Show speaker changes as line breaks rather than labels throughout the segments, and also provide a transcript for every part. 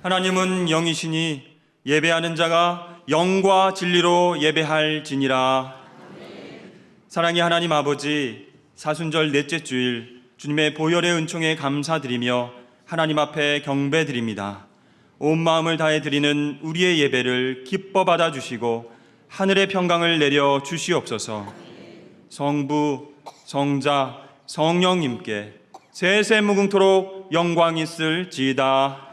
하나님은 영이시니 예배하는 자가 영과 진리로 예배할지니라. 사랑의 하나님 아버지, 사순절 넷째 주일 주님의 보혈의 은총에 감사드리며 하나님 앞에 경배드립니다. 온 마음을 다해 드리는 우리의 예배를 기뻐 받아주시고 하늘의 평강을 내려 주시옵소서. 성부, 성자, 성령님께 세세 무궁토록 영광이 있을지이다.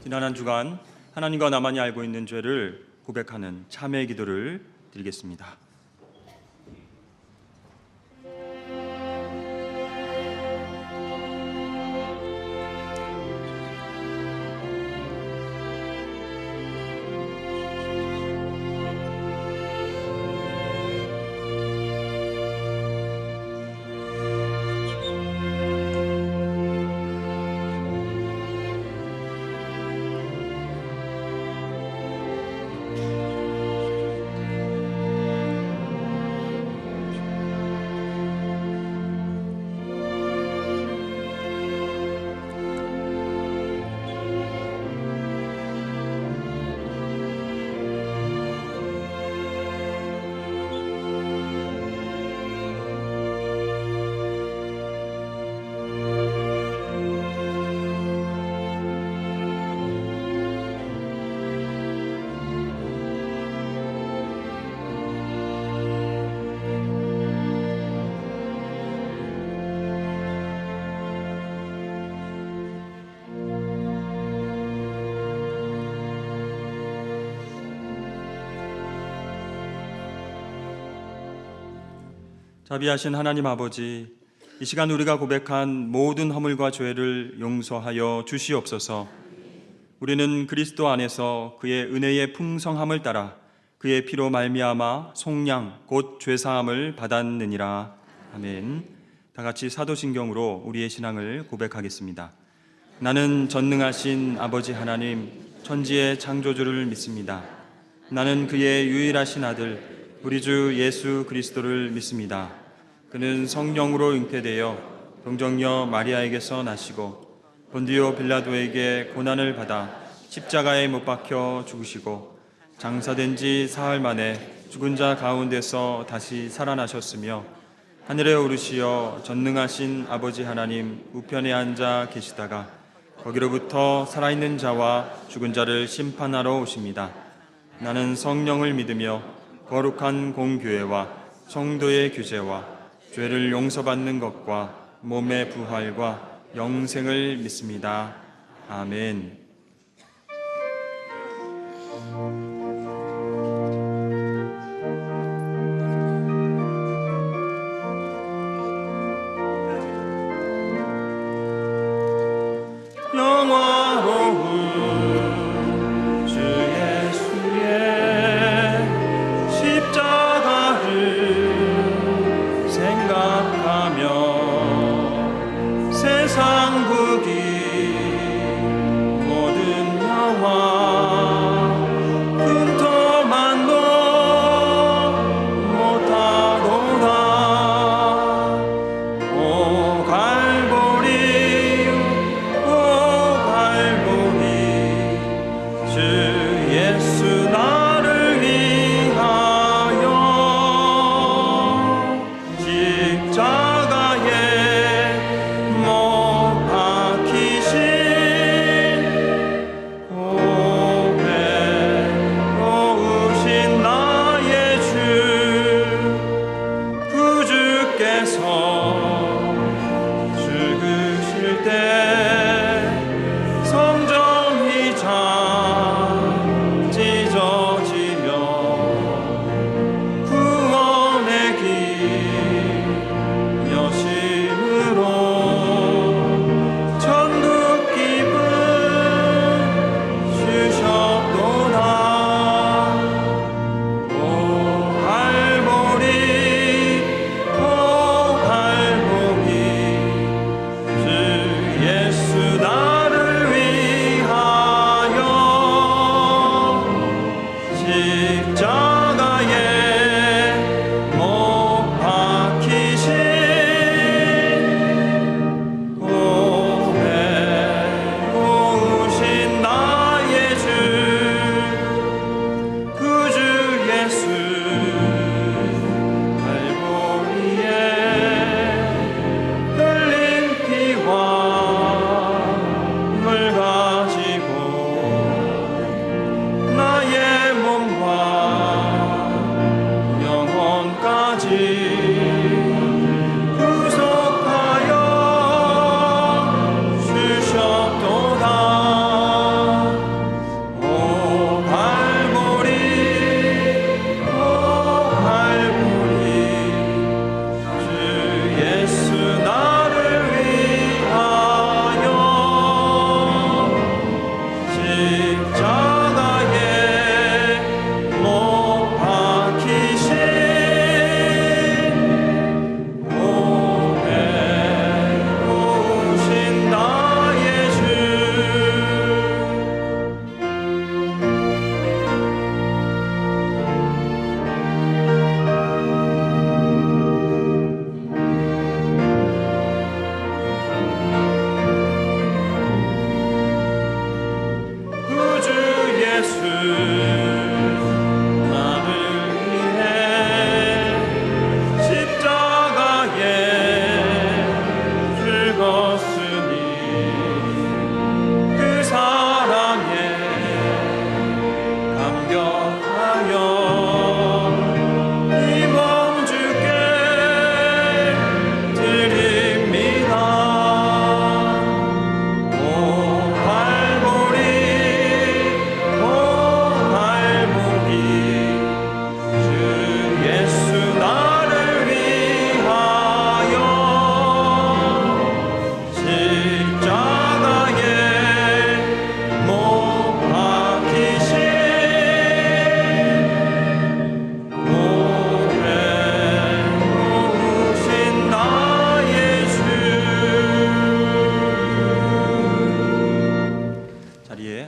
지난 한 주간 하나님과 나만이 알고 있는 죄를 고백하는 참회의 기도를 드리겠습니다. 자비하신 하나님 아버지, 이 시간 우리가 고백한 모든 허물과 죄를 용서하여 주시옵소서. 우리는 그리스도 안에서 그의 은혜의 풍성함을 따라 그의 피로 말미암아 속량 곧 죄사함을 받았느니라. 아멘. 다 같이 사도신경으로 우리의 신앙을 고백하겠습니다. 나는 전능하신 아버지 하나님 천지의 창조주를 믿습니다. 나는 그의 유일하신 아들 우리 주 예수 그리스도를 믿습니다. 그는 성령으로 잉태되어 동정녀 마리아에게서 나시고 본디오 빌라도에게 고난을 받아 십자가에 못 박혀 죽으시고 장사된 지 사흘 만에 죽은 자 가운데서 다시 살아나셨으며 하늘에 오르시어 전능하신 아버지 하나님 우편에 앉아 계시다가 거기로부터 살아있는 자와 죽은 자를 심판하러 오십니다. 나는 성령을 믿으며 거룩한 공교회와 성도의 규제와 죄를 용서받는 것과 몸의 부활과 영생을 믿습니다. 아멘. 영화로운 주 예수의 십자가를 생각하며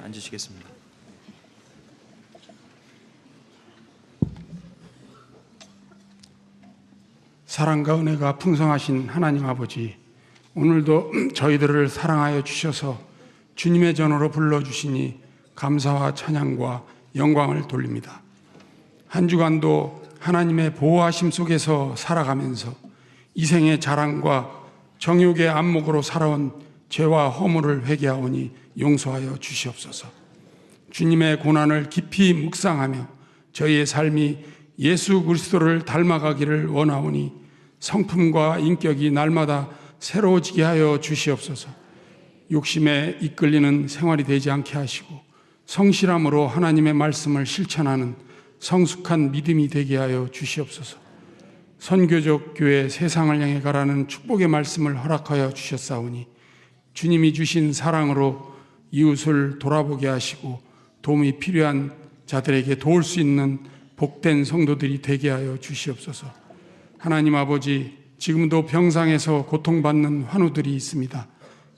앉으시겠습니다.
사랑과 은혜가 풍성하신 하나님 아버지, 오늘도 저희들을 사랑하여 주셔서 주님의 전으로 불러주시니 감사와 찬양과 영광을 돌립니다. 한 주간도 하나님의 보호하심 속에서 살아가면서 이생의 자랑과 정욕의 안목으로 살아온 죄와 허물을 회개하오니 용서하여 주시옵소서. 주님의 고난을 깊이 묵상하며 저희의 삶이 예수 그리스도를 닮아가기를 원하오니 성품과 인격이 날마다 새로워지게 하여 주시옵소서. 욕심에 이끌리는 생활이 되지 않게 하시고 성실함으로 하나님의 말씀을 실천하는 성숙한 믿음이 되게 하여 주시옵소서. 선교적 교회 세상을 향해 가라는 축복의 말씀을 허락하여 주셨사오니 주님이 주신 사랑으로 이웃을 돌아보게 하시고 도움이 필요한 자들에게 도울 수 있는 복된 성도들이 되게 하여 주시옵소서. 하나님 아버지, 지금도 병상에서 고통받는 환우들이 있습니다.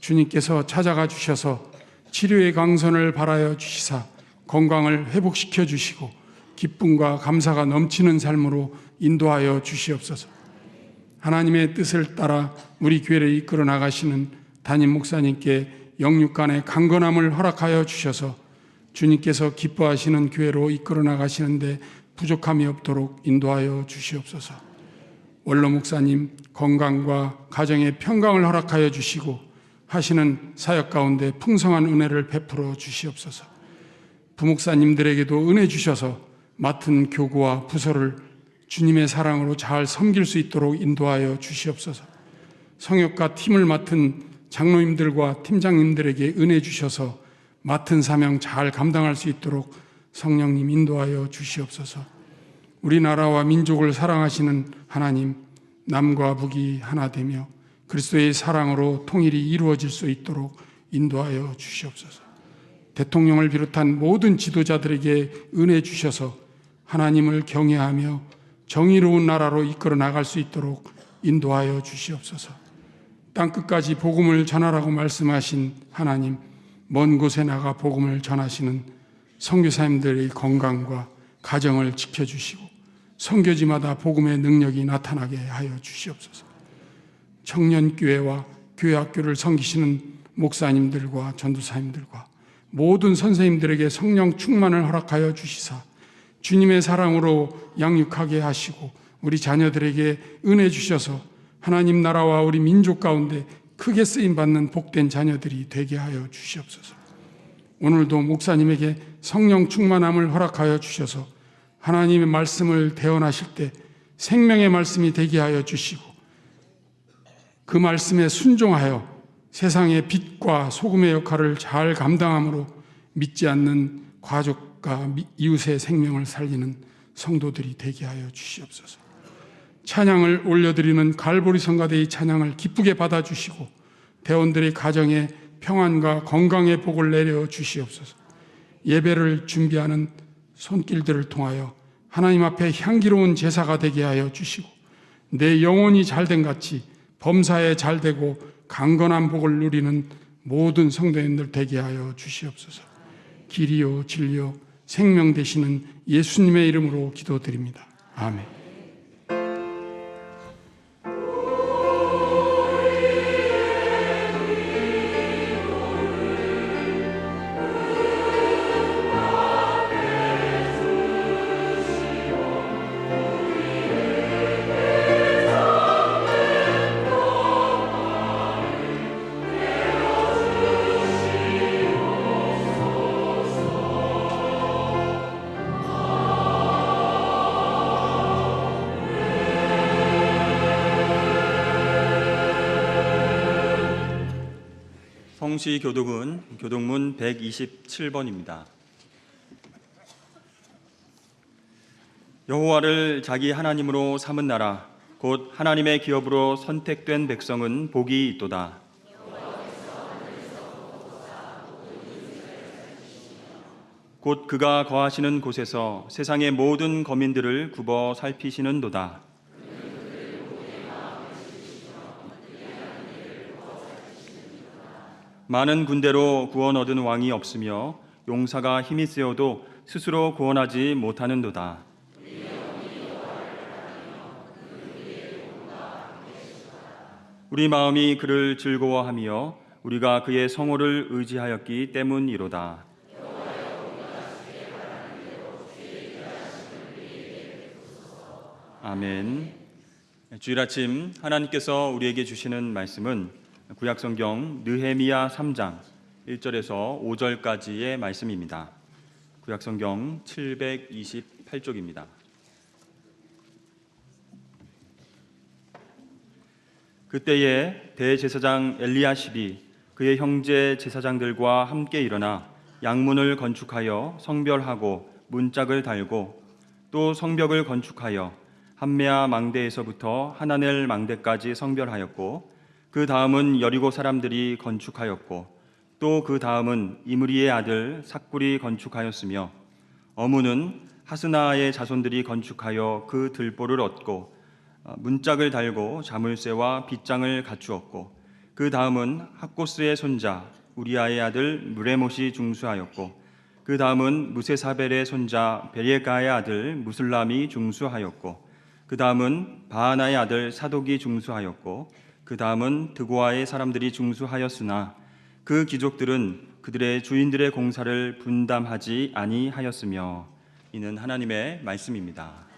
주님께서 찾아가 주셔서 치료의 강선을 발하여 주시사 건강을 회복시켜 주시고 기쁨과 감사가 넘치는 삶으로 인도하여 주시옵소서. 하나님의 뜻을 따라 우리 교회를 이끌어 나가시는 담임 목사님께 영육간의 강건함을 허락하여 주셔서 주님께서 기뻐하시는 교회로 이끌어 나가시는데 부족함이 없도록 인도하여 주시옵소서. 원로 목사님 건강과 가정의 평강을 허락하여 주시고 하시는 사역 가운데 풍성한 은혜를 베풀어 주시옵소서. 부목사님들에게도 은혜 주셔서 맡은 교구와 부서를 주님의 사랑으로 잘 섬길 수 있도록 인도하여 주시옵소서. 성역과 팀을 맡은 장로님들과 팀장님들에게 은혜 주셔서 맡은 사명 잘 감당할 수 있도록 성령님 인도하여 주시옵소서. 우리나라와 민족을 사랑하시는 하나님, 남과 북이 하나 되며 그리스도의 사랑으로 통일이 이루어질 수 있도록 인도하여 주시옵소서. 대통령을 비롯한 모든 지도자들에게 은혜 주셔서 하나님을 경외하며 정의로운 나라로 이끌어 나갈 수 있도록 인도하여 주시옵소서. 땅끝까지 복음을 전하라고 말씀하신 하나님, 먼 곳에 나가 복음을 전하시는 선교사님들의 건강과 가정을 지켜주시고 선교지마다 복음의 능력이 나타나게 하여 주시옵소서. 청년교회와 교회학교를 섬기시는 목사님들과 전도사님들과 모든 선생님들에게 성령 충만을 허락하여 주시사 주님의 사랑으로 양육하게 하시고 우리 자녀들에게 은혜 주셔서 하나님 나라와 우리 민족 가운데 크게 쓰임받는 복된 자녀들이 되게 하여 주시옵소서. 오늘도 목사님에게 성령 충만함을 허락하여 주셔서 하나님의 말씀을 대언하실 때 생명의 말씀이 되게 하여 주시고 그 말씀에 순종하여 세상의 빛과 소금의 역할을 잘 감당함으로 믿지 않는 가족과 이웃의 생명을 살리는 성도들이 되게 하여 주시옵소서. 찬양을 올려드리는 갈보리 성가대의 찬양을 기쁘게 받아주시고 대원들의 가정에 평안과 건강의 복을 내려 주시옵소서. 예배를 준비하는 손길들을 통하여 하나님 앞에 향기로운 제사가 되게 하여 주시고 내 영혼이 잘된 같이 범사에 잘되고 강건한 복을 누리는 모든 성도님들 되게 하여 주시옵소서. 길이요 진리요 생명 되시는 예수님의 이름으로 기도드립니다. 아멘.
성시 교독은 교독문 127번입니다. 여호와를 자기 하나님으로 삼은 나라 곧 하나님의 기업으로 선택된 백성은 복이 있도다. 곧 그가 거하시는 곳에서 세상의 모든 거민들을 굽어 살피시는도다. 많은 군대로 구원 얻은 왕이 없으며 용사가 힘이 세어도 스스로 구원하지 못하는도다. 우리 마음이 그를 즐거워하며 우리가 그의 성호를 의지하였기 때문이로다. 아멘. 주일 아침 하나님께서 우리에게 주시는 말씀은 구약성경 느헤미야 3장 1절에서 5절까지의 말씀입니다. 구약성경 728쪽입니다. 그때에 대제사장 엘리야십이 그의 형제 제사장들과 함께 일어나 양문을 건축하여 성별하고 문짝을 달고 또 성벽을 건축하여 함메아 망대에서부터 하나넬 망대까지 성별하였고 그 다음은 여리고 사람들이 건축하였고 또 그 다음은 이므리의 아들 삭굴이 건축하였으며 어무는 하스나의 자손들이 건축하여 그 들보를 얻고 문짝을 달고 자물쇠와 빗장을 갖추었고 그 다음은 학고스의 손자 우리아의 아들 무레못이 중수하였고 그 다음은 무세사벨의 손자 베레가의 아들 무슬람이 중수하였고 그 다음은 바하나의 아들 사독이 중수하였고 그 다음은 드고아의 사람들이 중수하였으나 그 귀족들은 그들의 주인들의 공사를 분담하지 아니하였으며 이는 하나님의 말씀입니다.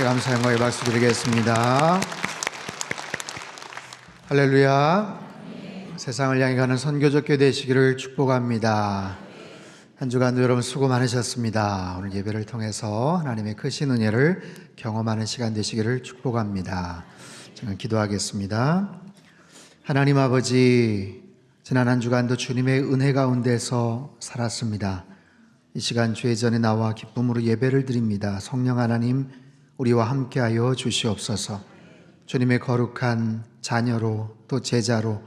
감사 영광의 박수 드리겠습니다. 할렐루야. 세상을 향해 가는 선교적 교회 되시기를 축복합니다. 한 주간도 여러분 수고 많으셨습니다. 오늘 예배를 통해서 하나님의 크신 은혜를 경험하는 시간 되시기를 축복합니다. 저는 기도하겠습니다. 하나님 아버지, 지난 한 주간도 주님의 은혜 가운데서 살았습니다. 이 시간 주의 전에 나와 기쁨으로 예배를 드립니다. 성령 하나님, 우리와 함께하여 주시옵소서. 주님의 거룩한 자녀로 또 제자로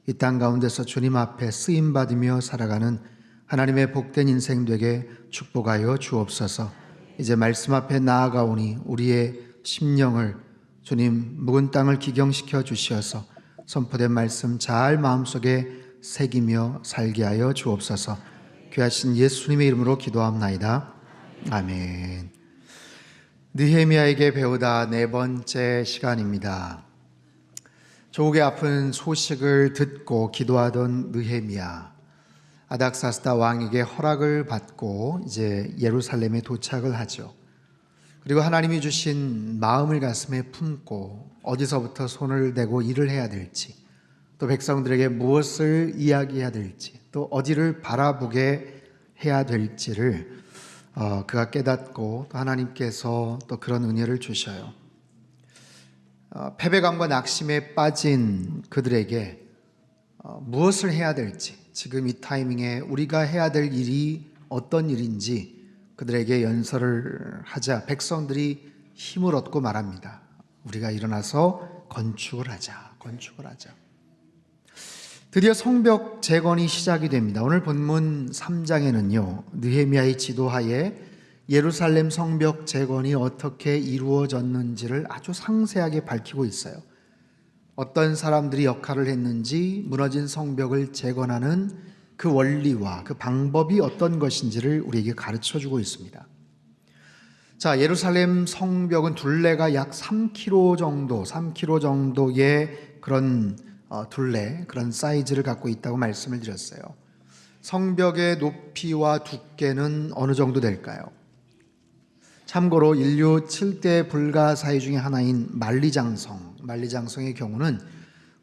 이 땅 가운데서 주님 앞에 쓰임받으며 살아가는 하나님의 복된 인생 되게 축복하여 주옵소서. 이제 말씀 앞에 나아가오니 우리의 심령을 주님 묵은 땅을 기경시켜 주시어서 선포된 말씀 잘 마음속에 새기며 살게 하여 주옵소서. 귀하신 예수님의 이름으로 기도합나이다. 아멘. 느헤미야에게 배우다 네 번째 시간입니다. 조국의 아픈 소식을 듣고 기도하던 느헤미야, 아닥사스다 왕에게 허락을 받고 이제 예루살렘에 도착을 하죠. 그리고 하나님이 주신 마음을 가슴에 품고 어디서부터 손을 대고 일을 해야 될지, 또 백성들에게 무엇을 이야기해야 될지, 또 어디를 바라보게 해야 될지를 그가 깨닫고 또 하나님께서 또 그런 은혜를 주셔요. 패배감과 낙심에 빠진 그들에게 무엇을 해야 될지, 지금 이 타이밍에 우리가 해야 될 일이 어떤 일인지 그들에게 연설을 하자 백성들이 힘을 얻고 말합니다. 우리가 일어나서 건축을 하자. 드디어 성벽 재건이 시작이 됩니다. 오늘 본문 3장에는요, 느헤미야의 지도하에 예루살렘 성벽 재건이 어떻게 이루어졌는지를 아주 상세하게 밝히고 있어요. 어떤 사람들이 역할을 했는지, 무너진 성벽을 재건하는 그 원리와 그 방법이 어떤 것인지를 우리에게 가르쳐주고 있습니다. 자, 예루살렘 성벽은 둘레가 약 3km 정도의 그런 둘레, 그런 사이즈를 갖고 있다고 말씀을 드렸어요. 성벽의 높이와 두께는 어느 정도 될까요? 참고로 인류 7대 불가사의 중에 하나인 만리장성의 경우는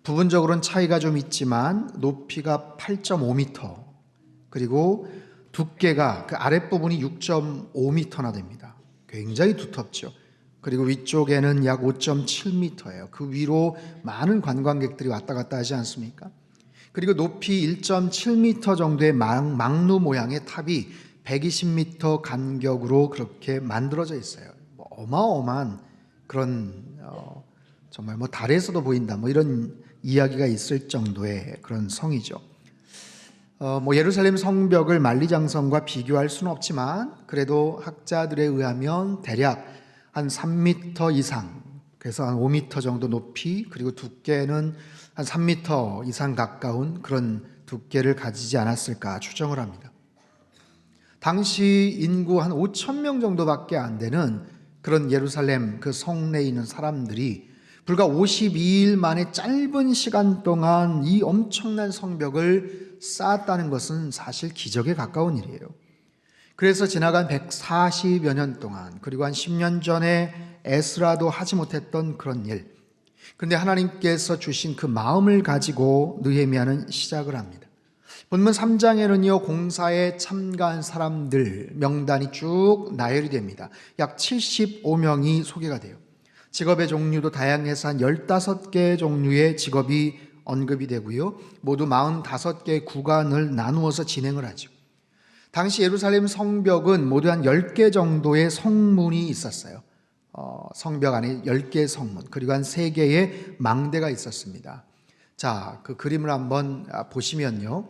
부분적으로는 차이가 좀 있지만 높이가 8.5m, 그리고 두께가 그 아랫부분이 6.5m나 됩니다. 굉장히 두텁죠. 그리고 위쪽에는 약 5.7m예요. 그 위로 많은 관광객들이 왔다 갔다 하지 않습니까? 그리고 높이 1.7m 정도의 망루 모양의 탑이 120m 간격으로 그렇게 만들어져 있어요. 어마어마한 그런 정말 달에서도 보인다 이런 이야기가 있을 정도의 그런 성이죠. 예루살렘 성벽을 만리장성과 비교할 수는 없지만 그래도 학자들에 의하면 대략 한 3m 이상, 그래서 한 5m 정도 높이, 그리고 두께는 한 3m 이상 가까운 그런 두께를 가지지 않았을까 추정을 합니다. 당시 인구 한 5천 명 정도밖에 안 되는 그런 예루살렘 그 성내에 있는 사람들이 불과 52일 만에 짧은 시간 동안 이 엄청난 성벽을 쌓았다는 것은 사실 기적에 가까운 일이에요. 그래서 지나간 140여 년 동안, 그리고 한 10년 전에 에스라도 하지 못했던 그런 일, 그런데 하나님께서 주신 그 마음을 가지고 느헤미야는 시작을 합니다. 본문 3장에는요, 공사에 참가한 사람들 명단이 쭉 나열이 됩니다. 약 75명이 소개가 돼요. 직업의 종류도 다양해서 한 15개 종류의 직업이 언급이 되고요, 모두 45개의 구간을 나누어서 진행을 하죠. 당시 예루살렘 성벽은 모두 한 10개 정도의 성문이 있었어요. 성벽 안에 10개의 성문, 그리고 한 3개의 망대가 있었습니다. 자, 그 그림을 한번 보시면요,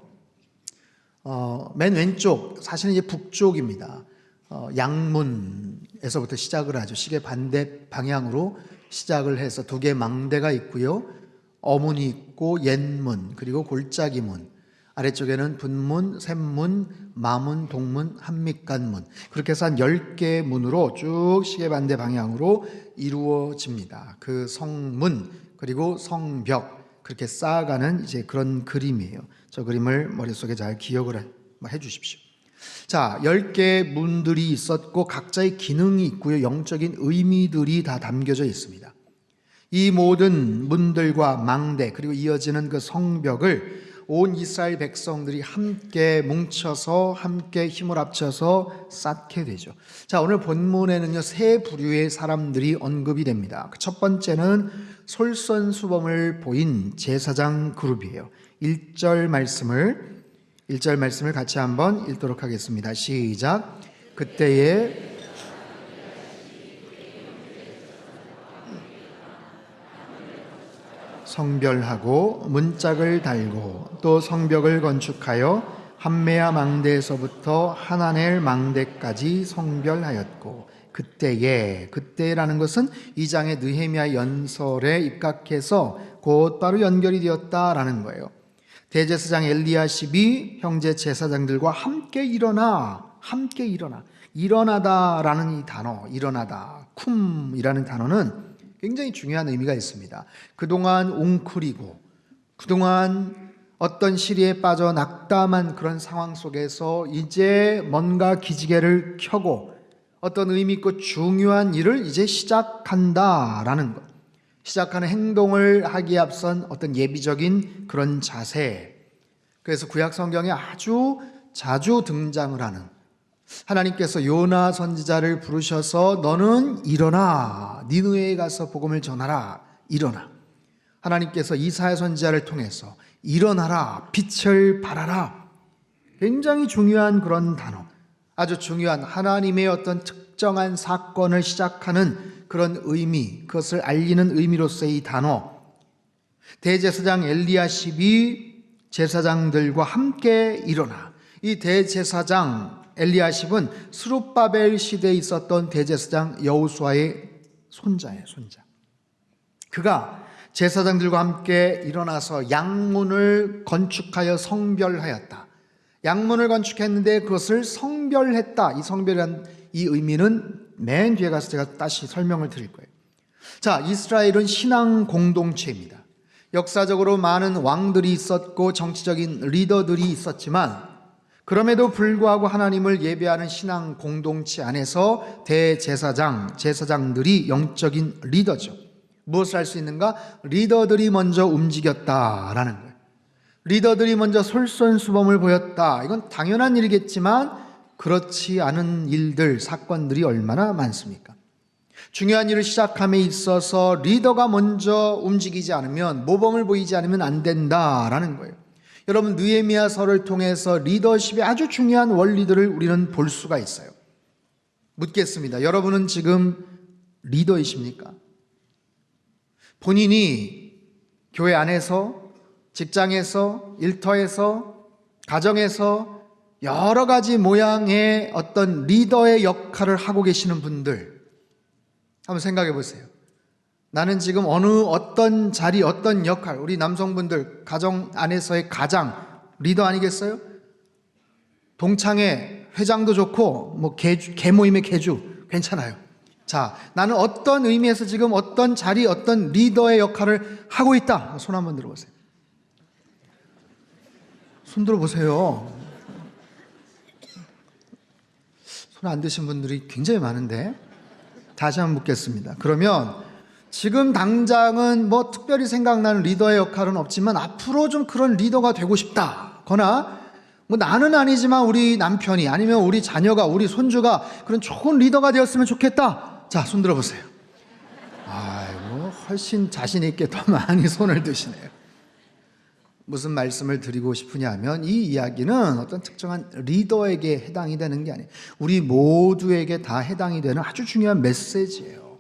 맨 왼쪽, 사실은 이제 북쪽입니다. 양문에서부터 시작을 하죠. 시계 반대 방향으로 시작을 해서 2개의 망대가 있고요, 어문이 있고 옛문, 그리고 골짜기문, 아래쪽에는 분문, 샘문, 마문, 동문, 한밑간문, 그렇게 해서 한 10개의 문으로 쭉 시계 반대 방향으로 이루어집니다. 그 성문 그리고 성벽, 그렇게 쌓아가는 이제 그런 그림이에요. 저 그림을 머릿속에 잘 기억을 해 주십시오. 자, 10개의 문들이 있었고 각자의 기능이 있고요. 영적인 의미들이 다 담겨져 있습니다. 이 모든 문들과 망대 그리고 이어지는 그 성벽을 온 이스라엘 백성들이 함께 뭉쳐서 함께 힘을 합쳐서 쌓게 되죠. 자, 오늘 본문에는요, 세 부류의 사람들이 언급이 됩니다. 첫 번째는 솔선수범을 보인 제사장 그룹이에요. 1절 말씀을 같이 한번 읽도록 하겠습니다. 시작. 그때에 성별하고 문짝을 달고 또 성벽을 건축하여 함메아 망대에서부터 하나넬 망대까지 성별하였고 그때라는 것은 2장의 느헤미야 연설에 입각해서 곧바로 연결이 되었다라는 거예요. 대제사장 엘리야십이 형제 제사장들과 함께 일어나다라는 이 단어, 일어나다, 쿰이라는 단어는 굉장히 중요한 의미가 있습니다. 그동안 웅크리고 그동안 어떤 시리에 빠져 낙담한 그런 상황 속에서 이제 뭔가 기지개를 켜고 어떤 의미 있고 중요한 일을 이제 시작한다라는 것. 시작하는 행동을 하기에 앞선 어떤 예비적인 그런 자세. 그래서 구약 성경에 아주 자주 등장을 하는 하나님께서 요나 선지자를 부르셔서 너는 일어나 니느웨에 가서 복음을 전하라. 일어나. 하나님께서 이사야 선지자를 통해서 일어나라. 빛을 발하라. 굉장히 중요한 그런 단어. 아주 중요한 하나님의 어떤 특정한 사건을 시작하는 그런 의미, 그것을 알리는 의미로서의 이 단어. 대제사장 엘리야십이 제사장들과 함께 일어나. 이 대제사장 엘리야십은 스룹바벨 시대에 있었던 대제사장 여호수아의 손자예요, 손자. 그가 제사장들과 함께 일어나서 양문을 건축하여 성별하였다. 양문을 건축했는데 그것을 성별했다. 이 성별한 이 의미는 맨 뒤에 가서 제가 다시 설명을 드릴 거예요. 자, 이스라엘은 신앙 공동체입니다. 역사적으로 많은 왕들이 있었고 정치적인 리더들이 있었지만 그럼에도 불구하고 하나님을 예배하는 신앙 공동체 안에서 제사장들이 영적인 리더죠. 무엇을 할 수 있는가? 리더들이 먼저 움직였다라는 거예요. 리더들이 먼저 솔선수범을 보였다. 이건 당연한 일이겠지만 그렇지 않은 일들, 사건들이 얼마나 많습니까? 중요한 일을 시작함에 있어서 리더가 먼저 움직이지 않으면, 모범을 보이지 않으면 안 된다라는 거예요. 여러분, 느헤미야서를 통해서 리더십의 아주 중요한 원리들을 우리는 볼 수가 있어요. 묻겠습니다. 여러분은 지금 리더이십니까? 본인이 교회 안에서, 직장에서, 일터에서, 가정에서 여러 가지 모양의 어떤 리더의 역할을 하고 계시는 분들 한번 생각해 보세요. 나는 지금 어떤 자리, 어떤 역할, 우리 남성분들 가정 안에서의 가장 리더 아니겠어요? 동창회 회장도 좋고 뭐 개모임의 개주 괜찮아요. 자, 나는 어떤 의미에서 지금 어떤 자리, 어떤 리더의 역할을 하고 있다. 손 한번 들어보세요. 손 들어보세요. 손 안 드신 분들이 굉장히 많은데 다시 한번 묻겠습니다. 그러면 지금 당장은 뭐 특별히 생각나는 리더의 역할은 없지만 앞으로 좀 그런 리더가 되고 싶다거나 뭐 나는 아니지만 우리 남편이 아니면 우리 자녀가 우리 손주가 그런 좋은 리더가 되었으면 좋겠다. 자, 손 들어보세요. 아이고, 훨씬 자신 있게 더 많이 손을 드시네요. 무슨 말씀을 드리고 싶으냐 하면 이 이야기는 어떤 특정한 리더에게 해당이 되는 게 아니에요. 우리 모두에게 다 해당이 되는 아주 중요한 메시지예요.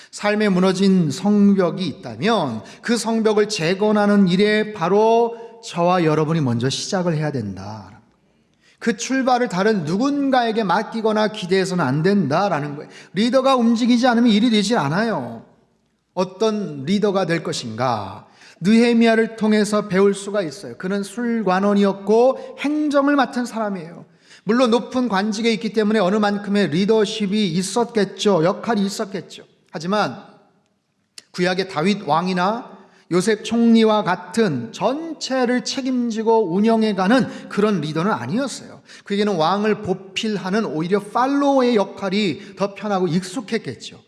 삶에 무너진 성벽이 있다면 그 성벽을 재건하는 일에 바로 저와 여러분이 먼저 시작을 해야 된다. 그 출발을 다른 누군가에게 맡기거나 기대해서는 안 된다라는 거예요. 리더가 움직이지 않으면 일이 되지 않아요. 어떤 리더가 될 것인가? 느헤미야를 통해서 배울 수가 있어요. 그는 술관원이었고 행정을 맡은 사람이에요. 물론 높은 관직에 있기 때문에 어느 만큼의 리더십이 있었겠죠. 역할이 있었겠죠. 하지만 구약의 다윗 왕이나 요셉 총리와 같은 전체를 책임지고 운영해가는 그런 리더는 아니었어요. 그에게는 왕을 보필하는 오히려 팔로워의 역할이 더 편하고 익숙했겠죠.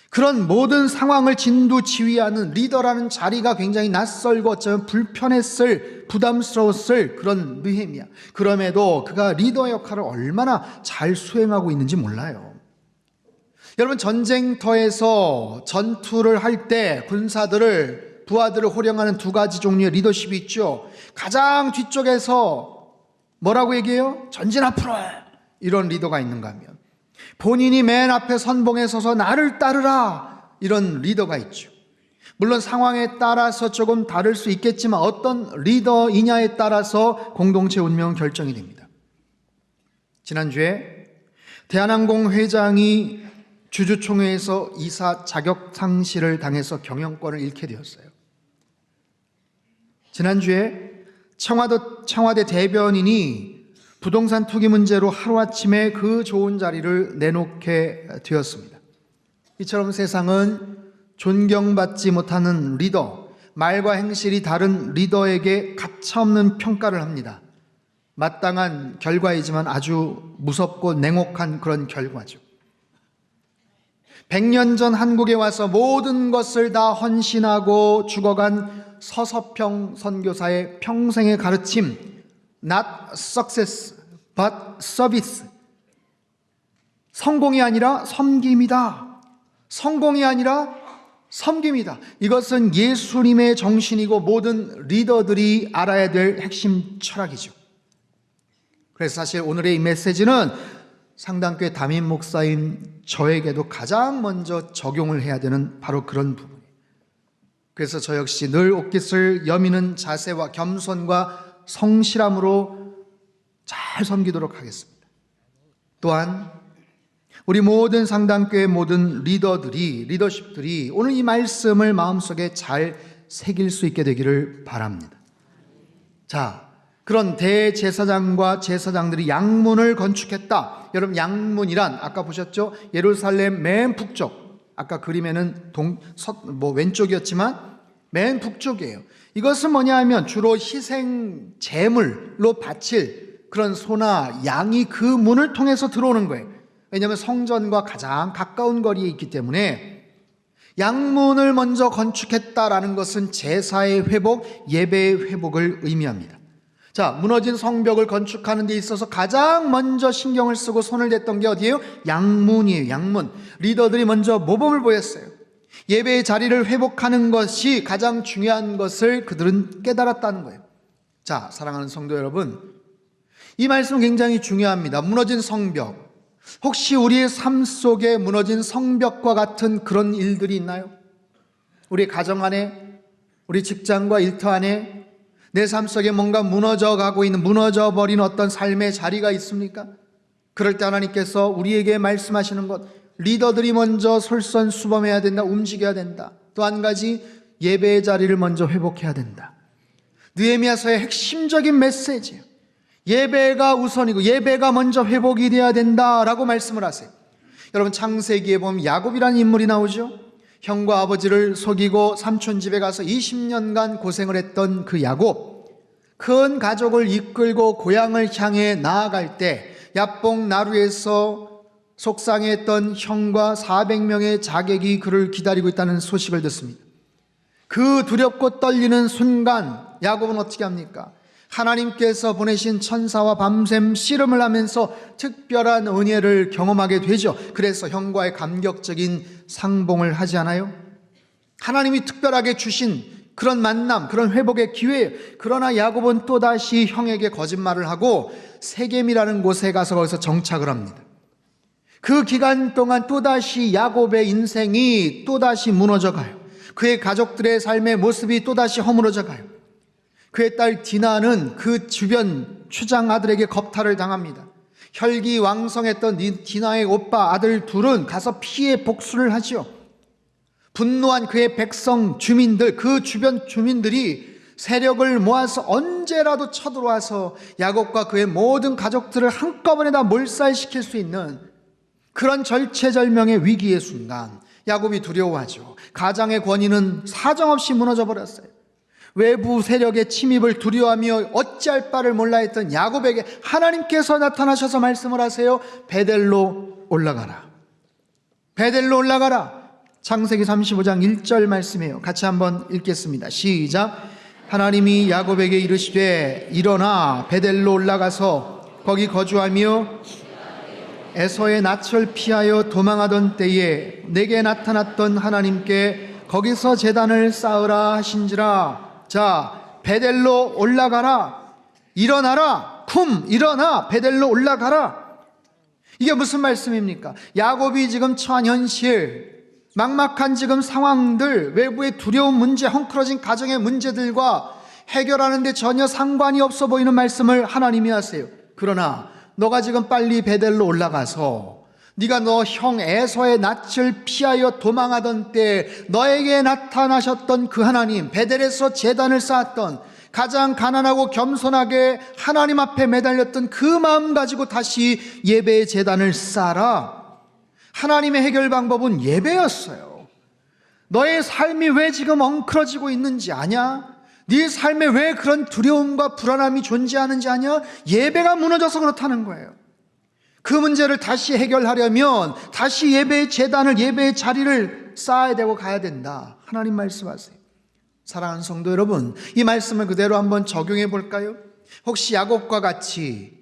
그런 모든 상황을 진두지휘하는 리더라는 자리가 굉장히 낯설고 어쩌면 불편했을, 부담스러웠을 그런 느헤미야. 그럼에도 그가 리더 역할을 얼마나 잘 수행하고 있는지 몰라요. 여러분, 전쟁터에서 전투를 할 때 군사들을, 부하들을 호령하는 두 가지 종류의 리더십이 있죠. 가장 뒤쪽에서 뭐라고 얘기해요? 전진 앞으로! 이런 리더가 있는가 하면, 본인이 맨 앞에 선봉에 서서 나를 따르라! 이런 리더가 있죠. 물론 상황에 따라서 조금 다를 수 있겠지만 어떤 리더이냐에 따라서 공동체 운명은 결정이 됩니다. 지난주에 대한항공 회장이 주주총회에서 이사 자격 상실을 당해서 경영권을 잃게 되었어요. 지난주에 청와대 대변인이 부동산 투기 문제로 하루아침에 그 좋은 자리를 내놓게 되었습니다. 이처럼 세상은 존경받지 못하는 리더, 말과 행실이 다른 리더에게 가차없는 평가를 합니다. 마땅한 결과이지만 아주 무섭고 냉혹한 그런 결과죠. 100년 전 한국에 와서 모든 것을 다 헌신하고 죽어간 서서평 선교사의 평생의 가르침, Not success, but service. 성공이 아니라 섬김이다. 성공이 아니라 섬김이다. 이것은 예수님의 정신이고 모든 리더들이 알아야 될 핵심 철학이죠. 그래서 사실 오늘의 이 메시지는 상당교회 담임 목사인 저에게도 가장 먼저 적용을 해야 되는 바로 그런 부분이에요. 그래서 저 역시 늘 옷깃을 여미는 자세와 겸손과 성실함으로 잘 섬기도록 하겠습니다. 또한 우리 모든 상당교회 모든 리더십들이 오늘 이 말씀을 마음속에 잘 새길 수 있게 되기를 바랍니다. 자, 그런 대제사장과 제사장들이 양문을 건축했다. 여러분, 양문이란 아까 보셨죠? 예루살렘 맨 북쪽, 아까 그림에는 왼쪽이었지만 맨 북쪽이에요. 이것은 뭐냐 하면 주로 희생 제물로 바칠 그런 소나 양이 그 문을 통해서 들어오는 거예요. 왜냐하면 성전과 가장 가까운 거리에 있기 때문에 양문을 먼저 건축했다라는 것은 제사의 회복, 예배의 회복을 의미합니다. 자, 무너진 성벽을 건축하는 데 있어서 가장 먼저 신경을 쓰고 손을 댔던 게 어디예요? 양문이에요. 양문. 리더들이 먼저 모범을 보였어요. 예배의 자리를 회복하는 것이 가장 중요한 것을 그들은 깨달았다는 거예요. 자, 사랑하는 성도 여러분, 이 말씀 굉장히 중요합니다. 무너진 성벽. 혹시 우리의 삶 속에 무너진 성벽과 같은 그런 일들이 있나요? 우리 가정 안에, 우리 직장과 일터 안에 내 삶 속에 뭔가 무너져가고 있는, 무너져버린 어떤 삶의 자리가 있습니까? 그럴 때 하나님께서 우리에게 말씀하시는 것, 리더들이 먼저 솔선수범해야 된다, 움직여야 된다. 또 한 가지, 예배의 자리를 먼저 회복해야 된다. 느헤미야서의 핵심적인 메시지예요. 예배가 우선이고 예배가 먼저 회복이 돼야 된다라고 말씀을 하세요. 여러분, 창세기에 보면 야곱이라는 인물이 나오죠. 형과 아버지를 속이고 삼촌 집에 가서 20년간 고생을 했던 그 야곱, 큰 가족을 이끌고 고향을 향해 나아갈 때 야뽕 나루에서 속상해했던 형과 400명의 자객이 그를 기다리고 있다는 소식을 듣습니다. 그 두렵고 떨리는 순간 야곱은 어떻게 합니까? 하나님께서 보내신 천사와 밤샘 씨름을 하면서 특별한 은혜를 경험하게 되죠. 그래서 형과의 감격적인 상봉을 하지 않아요? 하나님이 특별하게 주신 그런 만남, 그런 회복의 기회예요. 그러나 야곱은 또다시 형에게 거짓말을 하고 세겜이라는 곳에 가서 거기서 정착을 합니다. 그 기간 동안 또다시 야곱의 인생이 또다시 무너져 가요. 그의 가족들의 삶의 모습이 또다시 허물어져 가요. 그의 딸 디나는 그 주변 추장 아들에게 겁탈을 당합니다. 혈기왕성했던 디나의 오빠 아들 둘은 가서 피해 복수를 하죠. 분노한 그의 백성 주민들, 그 주변 주민들이 세력을 모아서 언제라도 쳐들어와서 야곱과 그의 모든 가족들을 한꺼번에 다 몰살시킬 수 있는 그런 절체절명의 위기의 순간, 야곱이 두려워하죠. 가장의 권위는 사정없이 무너져 버렸어요. 외부 세력의 침입을 두려워하며 어찌할 바를 몰라 했던 야곱에게 하나님께서 나타나셔서 말씀을 하세요. 베델로 올라가라. 베델로 올라가라. 창세기 35장 1절 말씀이에요. 같이 한번 읽겠습니다. 시작. 하나님이 야곱에게 이르시되 일어나 베델로 올라가서 거기 거주하며 에서의 낯을 피하여 도망하던 때에 내게 나타났던 하나님께 거기서 제단을 쌓으라 하신지라. 자, 베델로 올라가라. 일어나라. 일어나. 베델로 올라가라. 이게 무슨 말씀입니까? 야곱이 지금 처한 현실, 막막한 지금 상황들, 외부의 두려운 문제, 헝클어진 가정의 문제들과 해결하는데 전혀 상관이 없어 보이는 말씀을 하나님이 하세요. 그러나 너가 지금 빨리 베델로 올라가서 네가 너 형 에서의 낯을 피하여 도망하던 때 너에게 나타나셨던 그 하나님, 베델에서 제단을 쌓았던, 가장 가난하고 겸손하게 하나님 앞에 매달렸던 그 마음 가지고 다시 예배의 제단을 쌓아라. 하나님의 해결 방법은 예배였어요. 너의 삶이 왜 지금 엉클어지고 있는지 아냐? 네 삶에 왜 그런 두려움과 불안함이 존재하는지 아냐? 예배가 무너져서 그렇다는 거예요. 그 문제를 다시 해결하려면 다시 예배의 제단을, 예배의 자리를 쌓아야 되고 가야 된다. 하나님 말씀하세요. 사랑하는 성도 여러분, 이 말씀을 그대로 한번 적용해 볼까요? 혹시 야곱과 같이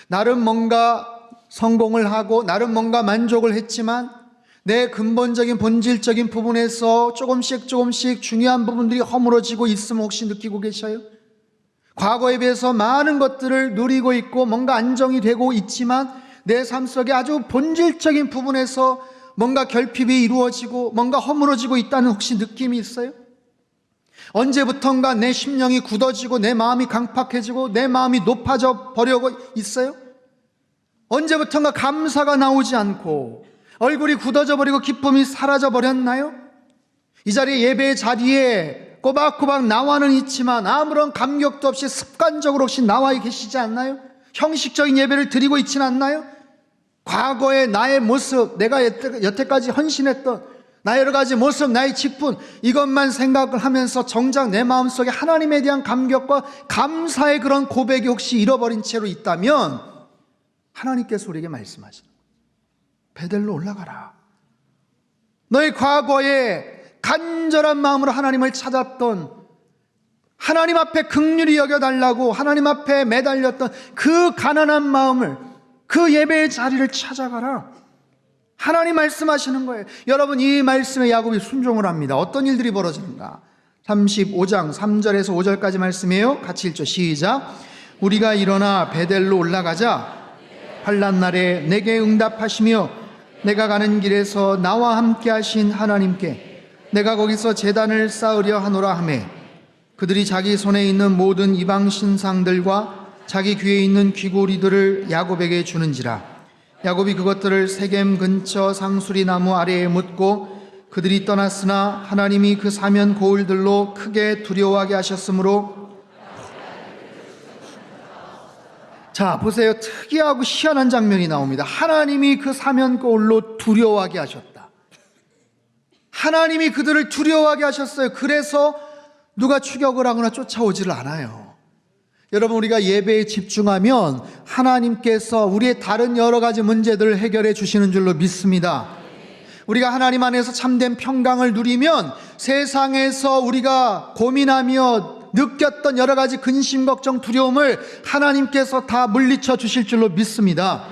나름 뭔가 성공을 하고 나름 뭔가 만족을 했지만 내 근본적인 본질적인 부분에서 조금씩 중요한 부분들이 허물어지고 있으면 혹시 느끼고 계셔요? 과거에 비해서 많은 것들을 누리고 있고 뭔가 안정이 되고 있지만 내 삶 속에 아주 본질적인 부분에서 뭔가 결핍이 이루어지고 뭔가 허물어지고 있다는 혹시 느낌이 있어요? 언제부턴가 내 심령이 굳어지고 내 마음이 강팍해지고 내 마음이 높아져 버리고 있어요? 언제부턴가 감사가 나오지 않고 얼굴이 굳어져 버리고 기쁨이 사라져 버렸나요? 이 자리에 예배의 자리에 꼬박꼬박 나와는 있지만 아무런 감격도 없이 습관적으로 혹시 나와 계시지 않나요? 형식적인 예배를 드리고 있지는 않나요? 과거의 나의 모습, 내가 여태까지 헌신했던 나의 여러 가지 모습, 나의 직분, 이것만 생각을 하면서 정작 내 마음속에 하나님에 대한 감격과 감사의 그런 고백이 혹시 잃어버린 채로 있다면 하나님께서 우리에게 말씀하시는 거예요. 베델로 올라가라. 너의 과거에 간절한 마음으로 하나님을 찾았던, 하나님 앞에 긍휼히 여겨달라고 하나님 앞에 매달렸던 그 가난한 마음을, 그 예배의 자리를 찾아가라. 하나님 말씀하시는 거예요. 여러분, 이 말씀에 야곱이 순종을 합니다. 어떤 일들이 벌어지는가? 35장 3절에서 5절까지 말씀이에요. 같이 읽죠. 시작. 우리가 일어나 베델로 올라가자. 환난 날에 내게 응답하시며 내가 가는 길에서 나와 함께 하신 하나님께 내가 거기서 제단을 쌓으려 하노라 하매 그들이 자기 손에 있는 모든 이방 신상들과 자기 귀에 있는 귀고리들을 야곱에게 주는지라. 야곱이 그것들을 세겜 근처 상수리 나무 아래에 묻고 그들이 떠났으나 하나님이 그 사면 고울들로 크게 두려워하게 하셨으므로. 자, 보세요. 특이하고 희한한 장면이 나옵니다. 하나님이 그 사면 고울로 두려워하게 하셨다. 하나님이 그들을 두려워하게 하셨어요. 그래서 누가 추격을 하거나 쫓아오지를 않아요. 여러분, 우리가 예배에 집중하면 하나님께서 우리의 다른 여러 가지 문제들을 해결해 주시는 줄로 믿습니다. 우리가 하나님 안에서 참된 평강을 누리면 세상에서 우리가 고민하며 느꼈던 여러 가지 근심, 걱정, 두려움을 하나님께서 다 물리쳐 주실 줄로 믿습니다.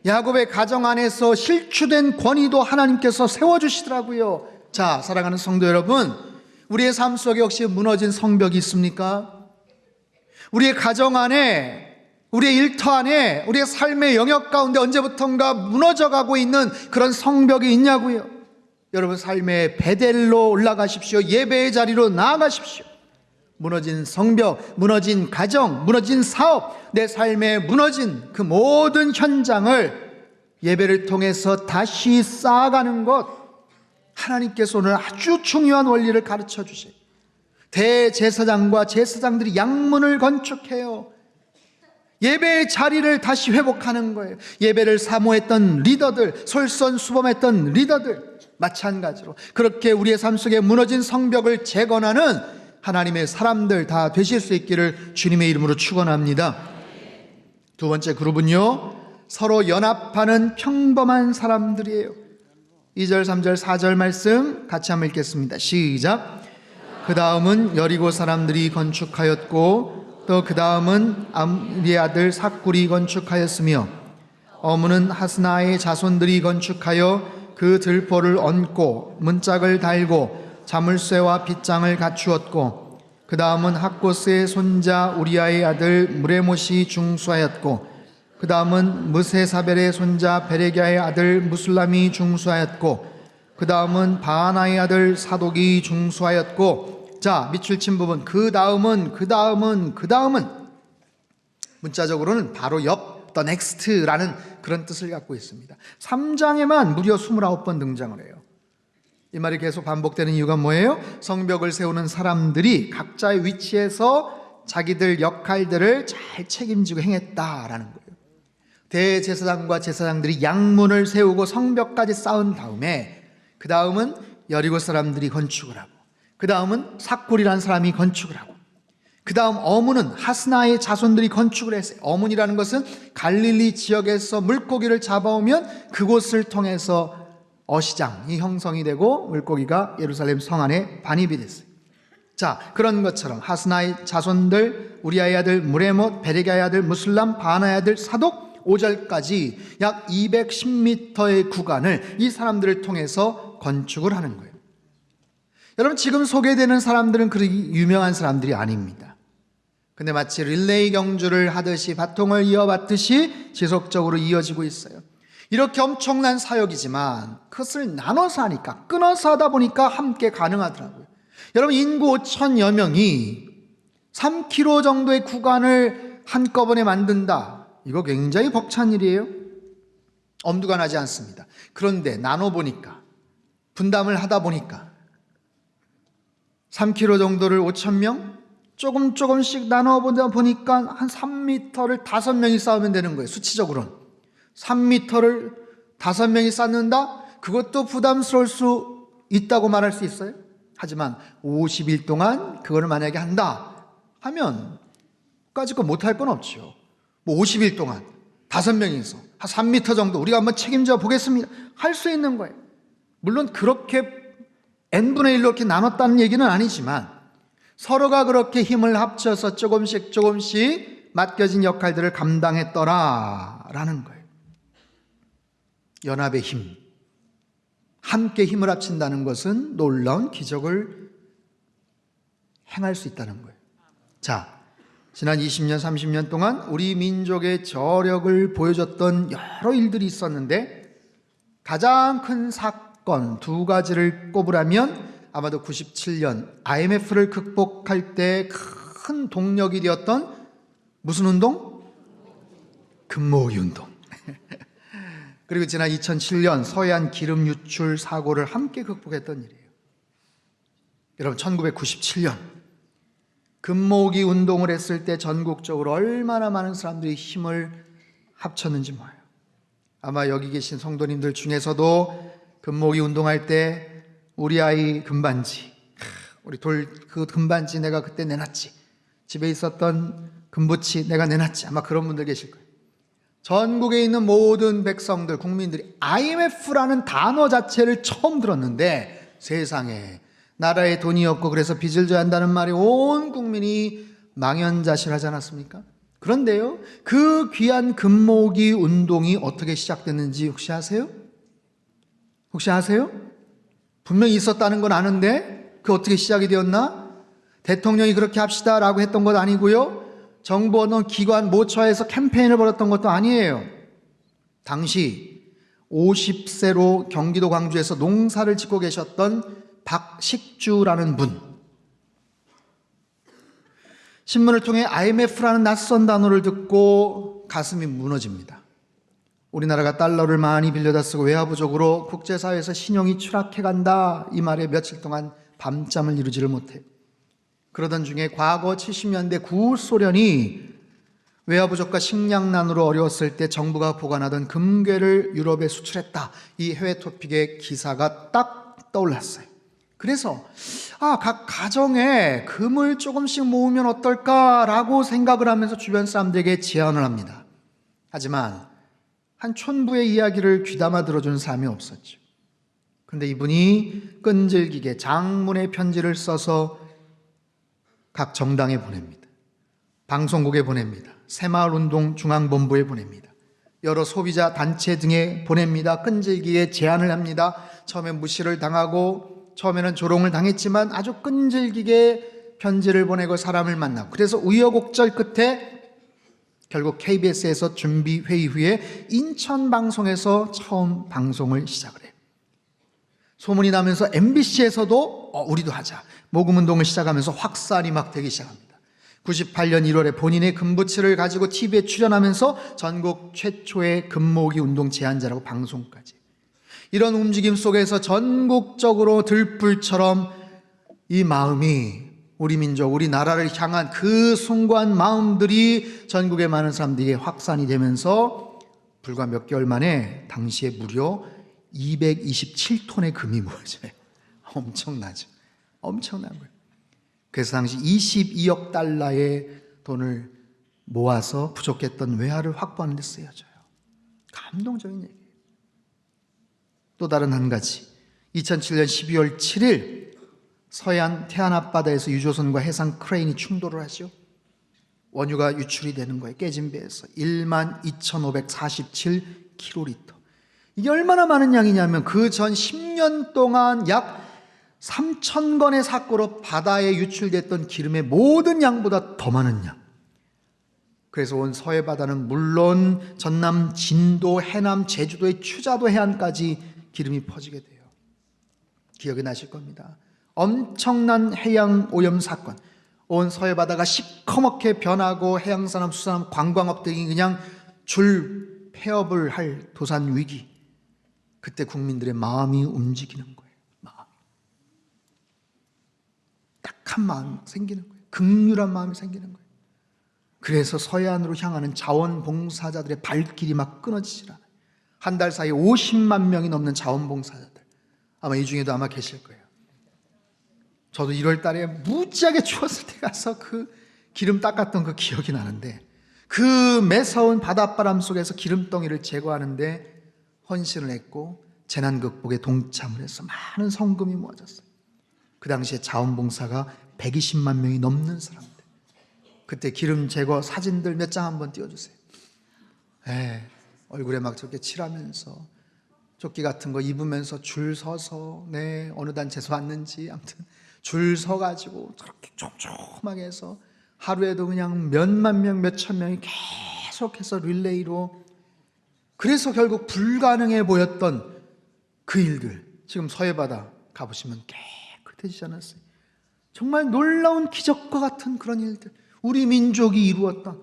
야곱의 가정 안에서 실추된 권위도 하나님께서 세워주시더라고요. 자, 사랑하는 성도 여러분, 우리의 삶 속에 혹시 무너진 성벽이 있습니까? 우리의 가정 안에, 우리의 일터 안에, 우리의 삶의 영역 가운데 언제부턴가 무너져가고 있는 그런 성벽이 있냐고요. 여러분, 삶의 베델로 올라가십시오. 예배의 자리로 나아가십시오. 무너진 성벽, 무너진 가정, 무너진 사업, 내 삶에 무너진 그 모든 현장을 예배를 통해서 다시 쌓아가는 것, 하나님께서 오늘 아주 중요한 원리를 가르쳐 주세요. 대제사장과 제사장들이 양문을 건축해요. 예배의 자리를 다시 회복하는 거예요. 예배를 사모했던 리더들, 솔선수범했던 리더들, 마찬가지로 그렇게 우리의 삶 속에 무너진 성벽을 재건하는 하나님의 사람들 다 되실 수 있기를 주님의 이름으로 축원합니다. 두 번째 그룹은요, 서로 연합하는 평범한 사람들이에요. 2절, 3절, 4절 말씀 같이 한번 읽겠습니다. 시작. 그 다음은 여리고 사람들이 건축하였고 또 그 다음은 암리의 아들 삭굴이 건축하였으며 어문은 하스나의 자손들이 건축하여 그 들보를 얹고 문짝을 달고 자물쇠와 빗장을 갖추었고 그 다음은 학고스의 손자 우리아의 아들 무레못이 중수하였고 그 다음은 무세사벨의 손자 베레기야의 아들 무술람이 중수하였고 그 다음은 바하나의 아들 사독이 중수하였고, 자 밑줄 친 부분 그 다음은 문자적으로는 바로 옆 the next라는 그런 뜻을 갖고 있습니다. 3장에만 무려 29번 등장을 해요. 이 말이 계속 반복되는 이유가 뭐예요? 성벽을 세우는 사람들이 각자의 위치에서 자기들 역할들을 잘 책임지고 행했다라는 거예요. 대제사장과 제사장들이 양문을 세우고 성벽까지 쌓은 다음에 그 다음은 여리고 사람들이 건축을 하고 그 다음은 삭굴이라는 사람이 건축을 하고 그 다음 어문은 하스나의 자손들이 건축을 했어요. 어문이라는 것은 갈릴리 지역에서 물고기를 잡아오면 그곳을 통해서 어시장이 형성이 되고 물고기가 예루살렘 성 안에 반입이 됐어요. 자, 그런 것처럼 하스나의 자손들 우리아의 아들 무레못, 베레기야의 아들 무술람, 바하나의 아들 사독 5절까지 약 210m의 구간을 이 사람들을 통해서 건축을 하는 거예요. 여러분, 지금 소개되는 사람들은 그렇게 유명한 사람들이 아닙니다. 근데 마치 릴레이 경주를 하듯이 바통을 이어받듯이 지속적으로 이어지고 있어요. 이렇게 엄청난 사역이지만 그것을 나눠서 하니까, 끊어서 하다 보니까 함께 가능하더라고요. 여러분, 인구 5천여 명이 3km 정도의 구간을 한꺼번에 만든다. 이거 굉장히 벅찬 일이에요. 엄두가 나지 않습니다. 그런데 나눠보니까, 분담을 하다 보니까 3km 정도를 5,000명? 조금씩 나눠보다 보니까 한 3m를 5명이 쌓으면 되는 거예요. 수치적으로는 3m를 5명이 쌓는다? 그것도 부담스러울 수 있다고 말할 수 있어요. 하지만 50일 동안 그거를 만약에 한다 하면 까짓 거 못할 건 없죠. 뭐 50일 동안 5명이서 한 3m 정도 우리가 한번 책임져 보겠습니다 할 수 있는 거예요. 물론 그렇게 n분의 1로 이렇게 나눴다는 얘기는 아니지만 서로가 그렇게 힘을 합쳐서 조금씩 맡겨진 역할들을 감당했더라라는 거예요. 연합의 힘, 함께 힘을 합친다는 것은 놀라운 기적을 행할 수 있다는 거예요. 자, 지난 20년, 30년 동안 우리 민족의 저력을 보여줬던 여러 일들이 있었는데 가장 큰 사건 두 가지를 꼽으라면 아마도 97년 IMF를 극복할 때 큰 동력이 되었던 무슨 운동? 금모으기 운동. 그리고 지난 2007년 서해안 기름 유출 사고를 함께 극복했던 일이에요. 여러분, 1997년 금모으기 운동을 했을 때 전국적으로 얼마나 많은 사람들이 힘을 합쳤는지 몰라요. 아마 여기 계신 성도님들 중에서도 금모으기 운동할 때 우리 아이 금반지, 우리 그 금반지 내가 그때 내놨지, 집에 있었던 금부치 내가 내놨지, 아마 그런 분들 계실 거예요. 전국에 있는 모든 백성들, 국민들이 IMF라는 단어 자체를 처음 들었는데 세상에 나라에 돈이 없고 그래서 빚을 져야 한다는 말이 온 국민이 망연자실하지 않았습니까? 그런데요, 그 귀한 금모으기 운동이 어떻게 시작됐는지 혹시 아세요? 혹시 아세요? 분명히 있었다는 건 아는데 그 어떻게 시작이 되었나? 대통령이 그렇게 합시다라고 했던 것 아니고요, 정부 어느 기관 모처에서 캠페인을 벌였던 것도 아니에요. 당시 50세로 경기도 광주에서 농사를 짓고 계셨던 박식주라는 분, 신문을 통해 IMF라는 낯선 단어를 듣고 가슴이 무너집니다. 우리나라가 달러를 많이 빌려다 쓰고 외화부족으로 국제사회에서 신용이 추락해간다, 이 말에 며칠 동안 밤잠을 이루지를 못해요. 그러던 중에 과거 70년대 구소련이 외화부족과 식량난으로 어려웠을 때 정부가 보관하던 금괴를 유럽에 수출했다. 이 해외 토픽의 기사가 딱 떠올랐어요. 그래서 각 가정에 금을 조금씩 모으면 어떨까라고 생각을 하면서 주변 사람들에게 제안을 합니다. 하지만 한 촌부의 이야기를 귀담아 들어준 사람이 없었죠. 그런데 이분이 끈질기게 장문의 편지를 써서 각 정당에 보냅니다. 방송국에 보냅니다. 새마을운동 중앙본부에 보냅니다. 여러 소비자 단체 등에 보냅니다. 끈질기게 제안을 합니다. 처음에 무시를 당하고 처음에는 조롱을 당했지만 아주 끈질기게 편지를 보내고 사람을 만나고, 그래서 우여곡절 끝에 결국 KBS에서 준비 회의 후에 인천 방송에서 처음 방송을 시작을 해요. 소문이 나면서 MBC에서도 우리도 하자, 모금운동을 시작하면서 확산이 막 되기 시작합니다. 98년 1월에 본인의 금부치를 가지고 TV에 출연하면서 전국 최초의 금모으기 운동 제안자라고 방송까지. 이런 움직임 속에서 전국적으로 들불처럼 이 마음이, 우리 민족, 우리 나라를 향한 그 숭고한 마음들이 전국의 많은 사람들에게 확산이 되면서 불과 몇 개월 만에 당시에 무려 227톤의 금이 모아져요. 엄청나죠. 엄청난 거예요. 그래서 당시 22억 달러의 돈을 모아서 부족했던 외화를 확보하는 데 쓰여져요. 감동적인 얘기예요. 또 다른 한 가지, 2007년 12월 7일 서해안 태안 앞바다에서 유조선과 해상 크레인이 충돌을 하죠. 원유가 유출이 되는 거예요. 깨진 배에서 12,547kl. 이게 얼마나 많은 양이냐면 그 전 10년 동안 약 3,000건의 사고로 바다에 유출됐던 기름의 모든 양보다 더 많은 양. 그래서 온 서해 바다는 물론 전남 진도, 해남, 제주도의 추자도 해안까지 기름이 퍼지게 돼요. 기억이 나실 겁니다. 엄청난 해양 오염 사건, 온 서해 바다가 시커멓게 변하고 해양산업, 수산업, 관광업 등이 그냥 줄 폐업을 할 도산 위기. 그때 국민들의 마음이 움직이는 거예요. 딱한 마음이 생기는 거예요. 극률한 마음이 생기는 거예요. 그래서 서해안으로 향하는 자원봉사자들의 발길이 막 끊어지질 않아요. 한 달 사이에 50만 명이 넘는 자원봉사자들, 아마 이 중에도 아마 계실 거예요. 저도 1월 달에 무지하게 추웠을 때 가서 그 기름 닦았던 그 기억이 나는데, 그 매서운 바닷바람 속에서 기름덩이를 제거하는데 헌신을 했고 재난 극복에 동참을 해서 많은 성금이 모아졌어요. 그 당시에 자원봉사가 120만 명이 넘는 사람들. 그때 기름 제거 사진들 몇 장 한번 띄워주세요. 얼굴에 막 저렇게 칠하면서 조끼 같은 거 입으면서 줄 서서, 어느 단체에서 왔는지 아무튼 줄 서가지고 저렇게 촘촘하게 해서 하루에도 그냥 몇만 명, 몇천 명이 계속해서 릴레이로. 그래서 결국 불가능해 보였던 그 일들, 지금 서해바다 가보시면 깨끗해지지 않았어요? 정말 놀라운 기적과 같은 그런 일들, 우리 민족이 이루었던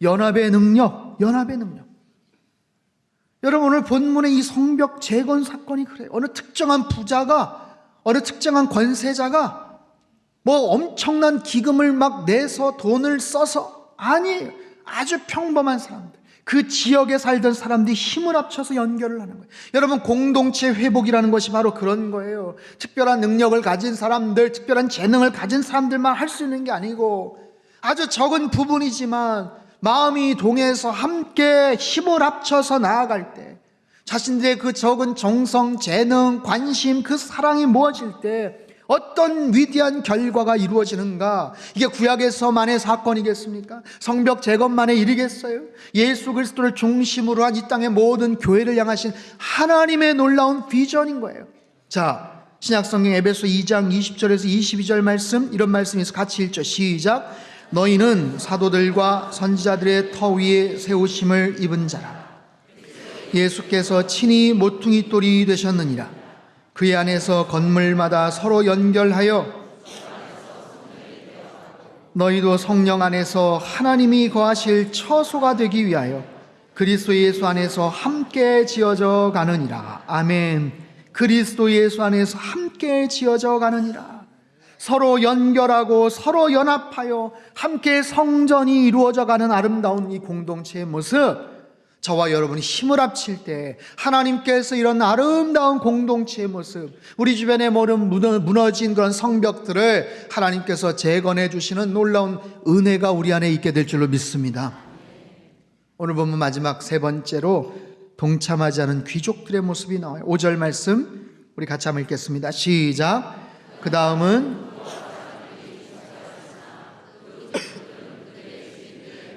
연합의 능력, 연합의 능력. 여러분, 오늘 본문의 이 성벽 재건 사건이 그래요. 어느 특정한 부자가, 어느 특정한 권세자가 뭐 엄청난 기금을 막 내서 돈을 써서, 아니, 아주 평범한 사람들, 그 지역에 살던 사람들이 힘을 합쳐서 연결을 하는 거예요. 여러분, 공동체 회복이라는 것이 바로 그런 거예요. 특별한 능력을 가진 사람들, 특별한 재능을 가진 사람들만 할 수 있는 게 아니고, 아주 적은 부분이지만 마음이 동해서 함께 힘을 합쳐서 나아갈 때, 자신들의 그 적은 정성, 재능, 관심, 그 사랑이 모아질 때 어떤 위대한 결과가 이루어지는가. 이게 구약에서만의 사건이겠습니까? 성벽 재건만의 일이겠어요? 예수 그리스도를 중심으로 한 이 땅의 모든 교회를 향하신 하나님의 놀라운 비전인 거예요. 자, 신약성경 에베소 2장 20절에서 22절 말씀, 이런 말씀이 있어. 같이 읽죠. 시작. 너희는 사도들과 선지자들의 터 위에 세우심을 입은 자라. 예수께서 친히 모퉁이 돌이 되셨느니라. 그의 안에서 건물마다 서로 연결하여 너희도 성령 안에서 하나님이 거하실 처소가 되기 위하여 그리스도 예수 안에서 함께 지어져 가느니라. 아멘. 그리스도 예수 안에서 함께 지어져 가느니라. 서로 연결하고 서로 연합하여 함께 성전이 이루어져가는 아름다운 이 공동체의 모습, 저와 여러분이 힘을 합칠 때 하나님께서 이런 아름다운 공동체의 모습, 우리 주변에 무너진 그런 성벽들을 하나님께서 재건해 주시는 놀라운 은혜가 우리 안에 있게 될 줄로 믿습니다. 오늘 보면 마지막 세 번째로 동참하지 않은 귀족들의 모습이 나와요. 5절 말씀 우리 같이 한번 읽겠습니다. 시작. 그 다음은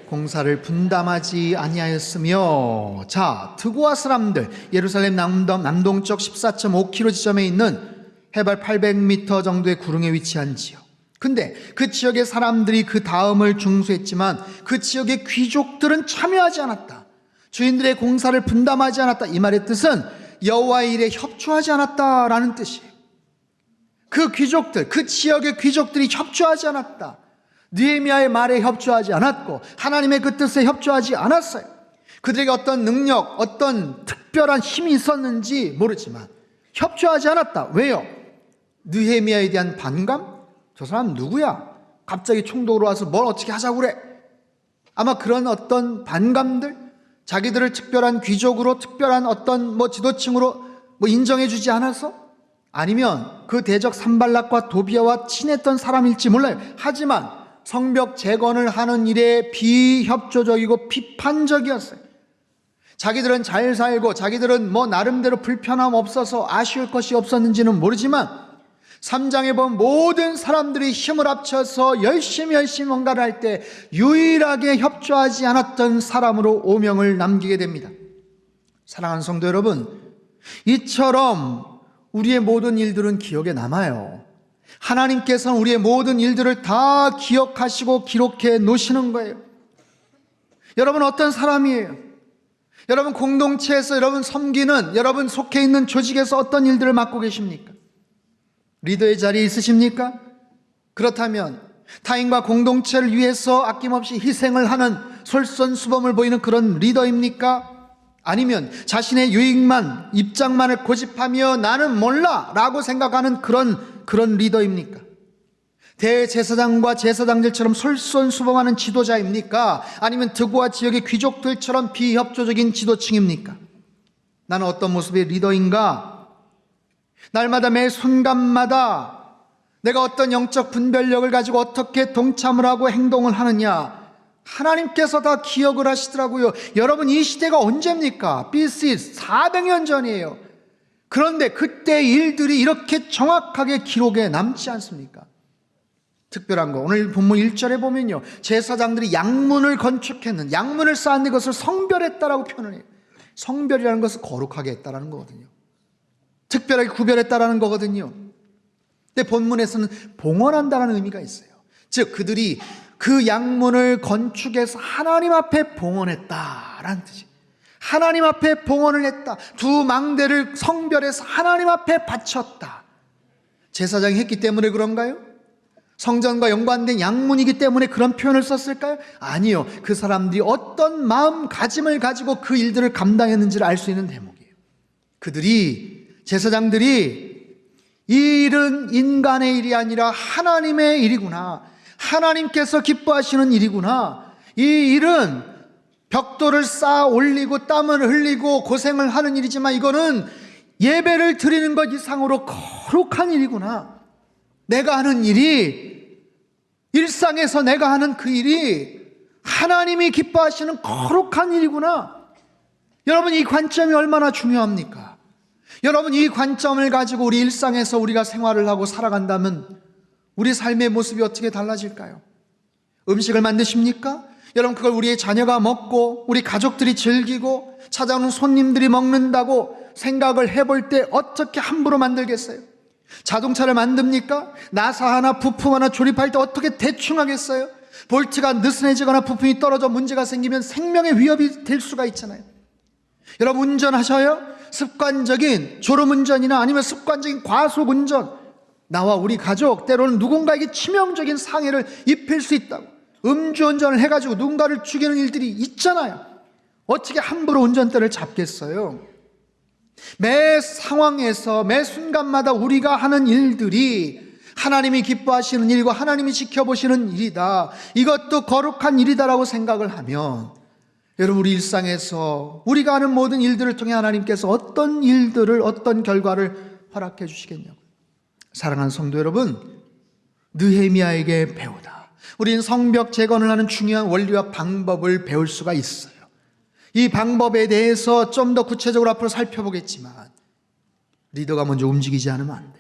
공사를 분담하지 아니하였으며, 자, 드고아 사람들, 예루살렘 남동쪽 14.5km 지점에 있는 해발 800m 정도의 구릉에 위치한 지역. 근데 그 지역의 사람들이 그 다음을 중수했지만 그 지역의 귀족들은 참여하지 않았다. 주인들의 공사를 분담하지 않았다. 이 말의 뜻은 여호와의 일에 협조하지 않았다라는 뜻이에요. 그 귀족들, 그 지역의 귀족들이 협조하지 않았다. 느헤미야의 말에 협조하지 않았고 하나님의 그 뜻에 협조하지 않았어요. 그들에게 어떤 능력, 어떤 특별한 힘이 있었는지 모르지만 협조하지 않았다. 왜요? 느헤미야에 대한 반감? 저 사람 누구야? 갑자기 총독으로 와서 뭘 어떻게 하자고 그래? 아마 그런 어떤 반감들, 자기들을 특별한 귀족으로, 특별한 어떤 지도층으로 인정해 주지 않아서, 아니면 그 대적 산발락과 도비아와 친했던 사람일지 몰라요. 하지만 성벽 재건을 하는 일에 비협조적이고 비판적이었어요. 자기들은 잘 살고 자기들은 나름대로 불편함 없어서 아쉬울 것이 없었는지는 모르지만 3장에 보면 모든 사람들이 힘을 합쳐서 열심히 뭔가를 할 때 유일하게 협조하지 않았던 사람으로 오명을 남기게 됩니다. 사랑하는 성도 여러분, 이처럼 우리의 모든 일들은 기억에 남아요. 하나님께서는 우리의 모든 일들을 다 기억하시고 기록해 놓으시는 거예요. 여러분 어떤 사람이에요? 여러분 공동체에서 여러분 섬기는, 여러분 속해 있는 조직에서 어떤 일들을 맡고 계십니까? 리더의 자리에 있으십니까? 그렇다면 타인과 공동체를 위해서 아낌없이 희생을 하는 솔선수범을 보이는 그런 리더입니까? 아니면 자신의 유익만, 입장만을 고집하며 나는 몰라 라고 생각하는 그런 리더입니까? 대제사장과 제사장들처럼 솔선수범하는 지도자입니까? 아니면 드고아 지역의 귀족들처럼 비협조적인 지도층입니까? 나는 어떤 모습의 리더인가? 날마다 매 순간마다 내가 어떤 영적 분별력을 가지고 어떻게 동참을 하고 행동을 하느냐, 하나님께서 다 기억을 하시더라고요. 여러분 이 시대가 언제입니까? BC 400년 전이에요. 그런데 그때 일들이 이렇게 정확하게 기록에 남지 않습니까? 특별한 거, 오늘 본문 1절에 보면요, 제사장들이 양문을 건축했는, 양문을 쌓았는데 그것을 성별했다라고 표현을 해요. 성별이라는 것은 거룩하게 했다라는 거거든요. 특별하게 구별했다라는 거거든요. 근데 본문에서는 봉헌한다라는 의미가 있어요. 즉 그들이 그 양문을 건축해서 하나님 앞에 봉헌했다라는 뜻이에요. 하나님 앞에 봉헌을 했다. 두 망대를 성별해서 하나님 앞에 바쳤다. 제사장이 했기 때문에 그런가요? 성전과 연관된 양문이기 때문에 그런 표현을 썼을까요? 아니요. 그 사람들이 어떤 마음가짐을 가지고 그 일들을 감당했는지를 알 수 있는 대목이에요. 제사장들이 이 일은 인간의 일이 아니라 하나님의 일이구나, 하나님께서 기뻐하시는 일이구나, 이 일은 벽돌을 쌓아 올리고 땀을 흘리고 고생을 하는 일이지만 이거는 예배를 드리는 것 이상으로 거룩한 일이구나, 내가 하는 일이, 일상에서 내가 하는 그 일이 하나님이 기뻐하시는 거룩한 일이구나. 여러분 이 관점이 얼마나 중요합니까? 여러분 이 관점을 가지고 우리 일상에서 우리가 생활을 하고 살아간다면 우리 삶의 모습이 어떻게 달라질까요? 음식을 만드십니까? 여러분 그걸 우리의 자녀가 먹고 우리 가족들이 즐기고 찾아오는 손님들이 먹는다고 생각을 해볼 때 어떻게 함부로 만들겠어요? 자동차를 만듭니까? 나사 하나 부품 하나 조립할 때 어떻게 대충 하겠어요? 볼트가 느슨해지거나 부품이 떨어져 문제가 생기면 생명의 위협이 될 수가 있잖아요. 여러분 운전하셔요? 습관적인 졸음운전이나 아니면 습관적인 과속운전, 나와 우리 가족 때로는 누군가에게 치명적인 상해를 입힐 수 있다고 음주운전을 해가지고 누군가를 죽이는 일들이 있잖아요. 어떻게 함부로 운전대를 잡겠어요? 매 상황에서 매 순간마다 우리가 하는 일들이 하나님이 기뻐하시는 일이고 하나님이 지켜보시는 일이다, 이것도 거룩한 일이다라고 생각을 하면, 여러분, 우리 일상에서 우리가 하는 모든 일들을 통해 하나님께서 어떤 일들을, 어떤 결과를 허락해 주시겠냐고. 사랑하는 성도 여러분, 느헤미야에게 배우다, 우리는 성벽 재건을 하는 중요한 원리와 방법을 배울 수가 있어요. 이 방법에 대해서 좀 더 구체적으로 앞으로 살펴보겠지만, 리더가 먼저 움직이지 않으면 안 돼요.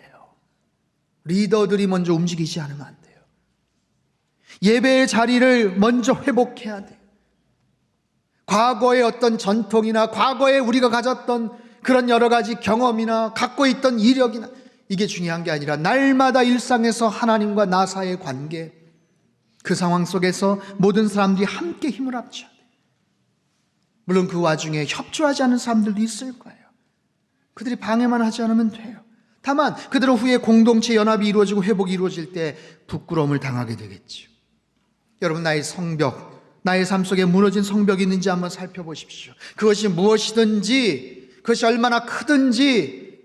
리더들이 먼저 움직이지 않으면 안 돼요. 예배의 자리를 먼저 회복해야 돼요. 과거의 어떤 전통이나 과거에 우리가 가졌던 그런 여러 가지 경험이나 갖고 있던 이력이나, 이게 중요한 게 아니라 날마다 일상에서 하나님과 나 사이의 관계, 그 상황 속에서 모든 사람들이 함께 힘을 합쳐야 돼요. 물론 그 와중에 협조하지 않는 사람들도 있을 거예요. 그들이 방해만 하지 않으면 돼요. 다만 그들은 후에 공동체 연합이 이루어지고 회복이 이루어질 때 부끄러움을 당하게 되겠죠. 여러분, 나의 성벽, 나의 삶 속에 무너진 성벽이 있는지 한번 살펴보십시오. 그것이 무엇이든지, 그것이 얼마나 크든지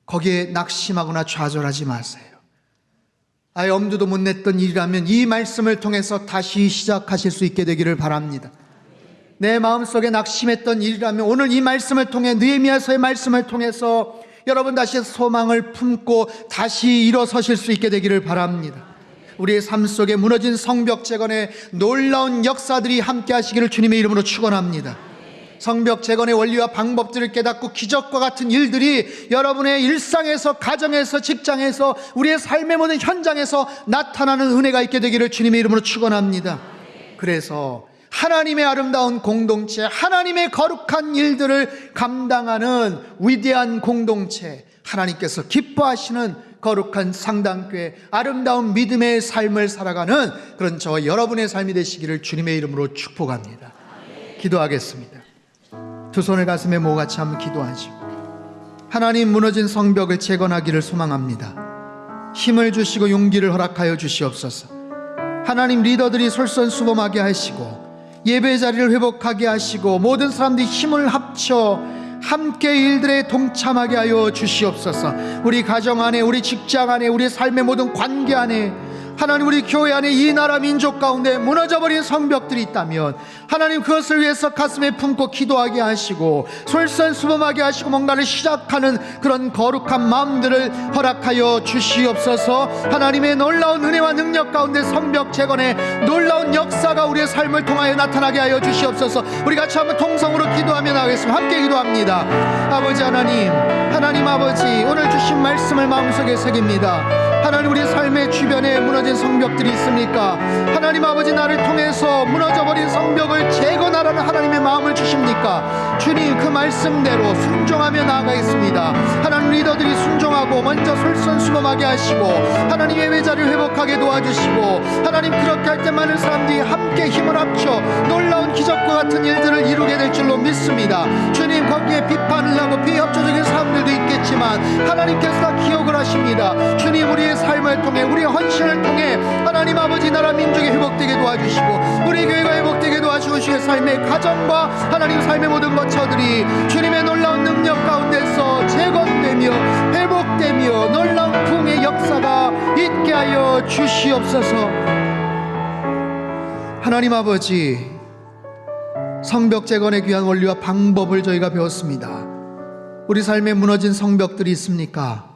거기에 낙심하거나 좌절하지 마세요. 아예 엄두도 못 냈던 일이라면 이 말씀을 통해서 다시 시작하실 수 있게 되기를 바랍니다. 내 마음속에 낙심했던 일이라면 오늘 이 말씀을 통해, 느헤미야서의 말씀을 통해서 여러분 다시 소망을 품고 다시 일어서실 수 있게 되기를 바랍니다. 우리의 삶 속에 무너진 성벽 재건에 놀라운 역사들이 함께 하시기를 주님의 이름으로 축원합니다. 성벽 재건의 원리와 방법들을 깨닫고 기적과 같은 일들이 여러분의 일상에서, 가정에서, 직장에서, 우리의 삶의 모든 현장에서 나타나는 은혜가 있게 되기를 주님의 이름으로 축원합니다. 그래서 하나님의 아름다운 공동체, 하나님의 거룩한 일들을 감당하는 위대한 공동체, 하나님께서 기뻐하시는 거룩한 상당교회, 아름다운 믿음의 삶을 살아가는 그런 저와 여러분의 삶이 되시기를 주님의 이름으로 축복합니다. 기도하겠습니다. 두 손을 가슴에 모아 같이 한번 기도하시고, 하나님, 무너진 성벽을 재건하기를 소망합니다. 힘을 주시고 용기를 허락하여 주시옵소서. 하나님, 리더들이 솔선수범하게 하시고 예배 자리를 회복하게 하시고 모든 사람들이 힘을 합쳐 함께 일들에 동참하게 하여 주시옵소서. 우리 가정 안에, 우리 직장 안에, 우리 삶의 모든 관계 안에, 하나님, 우리 교회 안에, 이 나라 민족 가운데 무너져버린 성벽들이 있다면 하나님, 그것을 위해서 가슴에 품고 기도하게 하시고 솔선수범하게 하시고 뭔가를 시작하는 그런 거룩한 마음들을 허락하여 주시옵소서. 하나님의 놀라운 은혜와 능력 가운데 성벽 재건의 놀라운 역사가 우리의 삶을 통하여 나타나게 하여 주시옵소서. 우리 같이 한번 통성으로 기도하며 나가겠습니다. 함께 기도합니다. 아버지 하나님, 하나님 아버지, 오늘 주신 말씀을 마음속에 새깁니다. 하나님, 우리 삶의 주변에 무너진 성벽들이 있습니까? 하나님 아버지, 나를 통해서 무너져버린 성벽을 재건하라는 하나님의 마음을 주십니까? 주님, 그 말씀대로 순종하며 나아가겠습니다. 하나님, 리더들이 순종하고 먼저 솔선수범하게 하시고 하나님, 예배 자리를 회복하게 도와주시고 하나님, 그렇게 할 때 많은 사람들이 함께 힘을 합쳐 놀라운 기적과 같은 일들을 이루게 될 줄로 믿습니다. 주님, 거기에 비판을 하고 비협조적인 사람들도 있겠지만 하나님께서 다 기억을 하십니다. 주님, 우리의 삶을 통해, 우리의 헌신을 통해 하나님 아버지, 나라 민족이 회복되게 도와주시고 우리 교회가 회복되게 도와주시고 주의 삶의 가정과 하나님 삶의 모든 거처들이 주님의 놀라운 능력 가운데서 재건되며 회복되며 놀라운 부흥의 역사가 있게 하여 주시옵소서. 하나님 아버지, 성벽 재건의 귀한 원리와 방법을 저희가 배웠습니다. 우리 삶에 무너진 성벽들이 있습니까?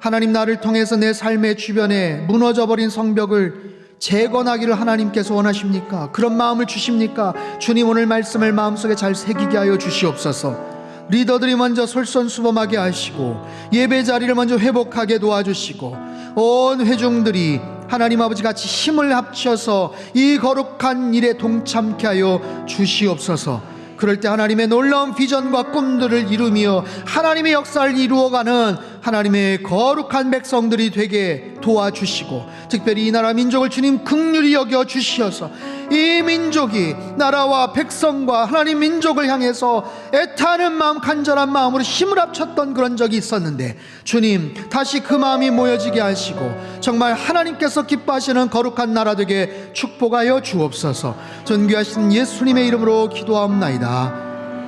하나님, 나를 통해서 내 삶의 주변에 무너져버린 성벽을 재건하기를 하나님께서 원하십니까? 그런 마음을 주십니까? 주님, 오늘 말씀을 마음속에 잘 새기게 하여 주시옵소서. 리더들이 먼저 솔선수범하게 하시고 예배 자리를 먼저 회복하게 도와주시고 온 회중들이 하나님 아버지 같이 힘을 합쳐서 이 거룩한 일에 동참케 하여 주시옵소서. 그럴 때 하나님의 놀라운 비전과 꿈들을 이루며 하나님의 역사를 이루어가는 하나님의 거룩한 백성들이 되게 도와주시고, 특별히 이 나라 민족을 주님 긍휼히 여겨 주시어서 이 민족이 나라와 백성과 하나님 민족을 향해서 애타는 마음, 간절한 마음으로 힘을 합쳤던 그런 적이 있었는데 주님, 다시 그 마음이 모여지게 하시고 정말 하나님께서 기뻐하시는 거룩한 나라 되게 축복하여 주옵소서. 존귀하신 예수님의 이름으로 기도하옵나이다.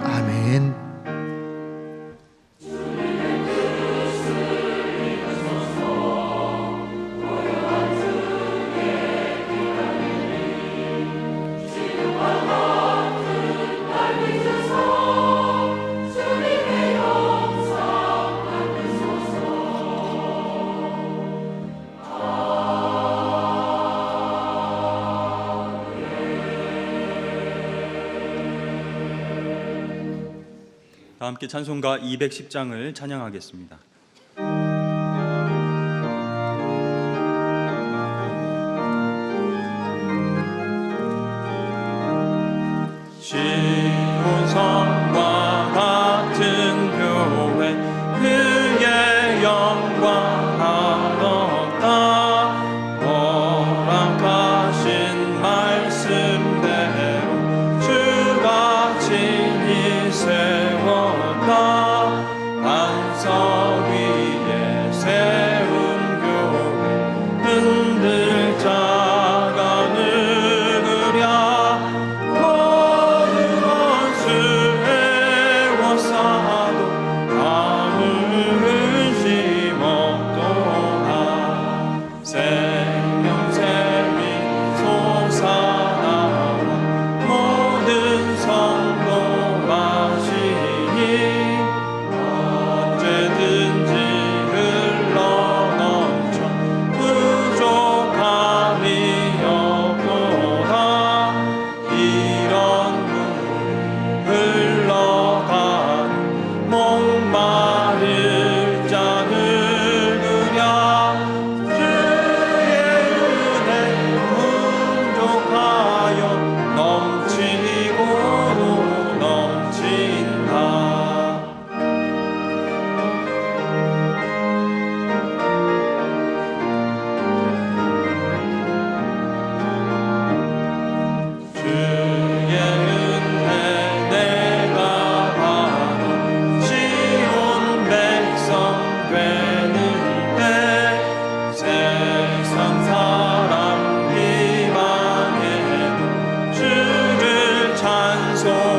아멘.
다 함께 찬송가 210장을 찬양하겠습니다. 시온성과 같은 교회 그의 영광 하렀다. 허락하신 말씀대로 주가 친히 세웠다. 반석 위에 세운 교회 흔들 자가 누구랴. 모든 원수 애워싸도 아무 의심 없도다. 생명샘이 솟아나와 모든 성도 마시니 언제든지 흘러넘쳐 부족함이 없도다. 이런 물 흘러가는 목마를 자 누구랴. 주의 은혜 풍족하여 넘치고도 넘친다. 주의 은혜 내가 받아 시온 백성 되는데 세상 사람 비방해도 주를 찬송하리라.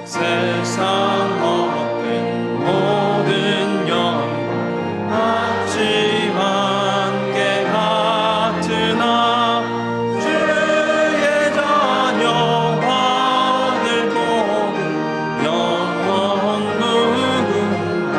세상 헛된 모든 영광 아침 안개 같으나 주의 자녀 하늘 복을 영원 누군가.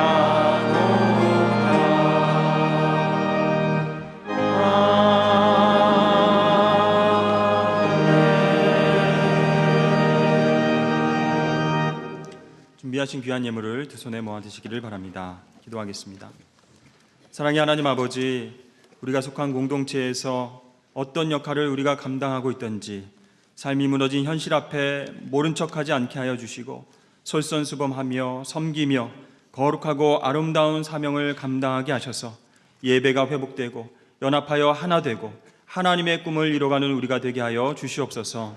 준비하신 귀한 예물을 두 손에 모아 드시기를 바랍니다. 기도하겠습니다. 사랑의 하나님 아버지, 우리가 속한 공동체에서 어떤 역할을 우리가 감당하고 있든지 삶이 무너진 현실 앞에 모른 척하지 않게 하여 주시고 솔선수범하며 섬기며 거룩하고 아름다운 사명을 감당하게 하셔서 예배가 회복되고 연합하여 하나 되고 하나님의 꿈을 이뤄가는 우리가 되게 하여 주시옵소서.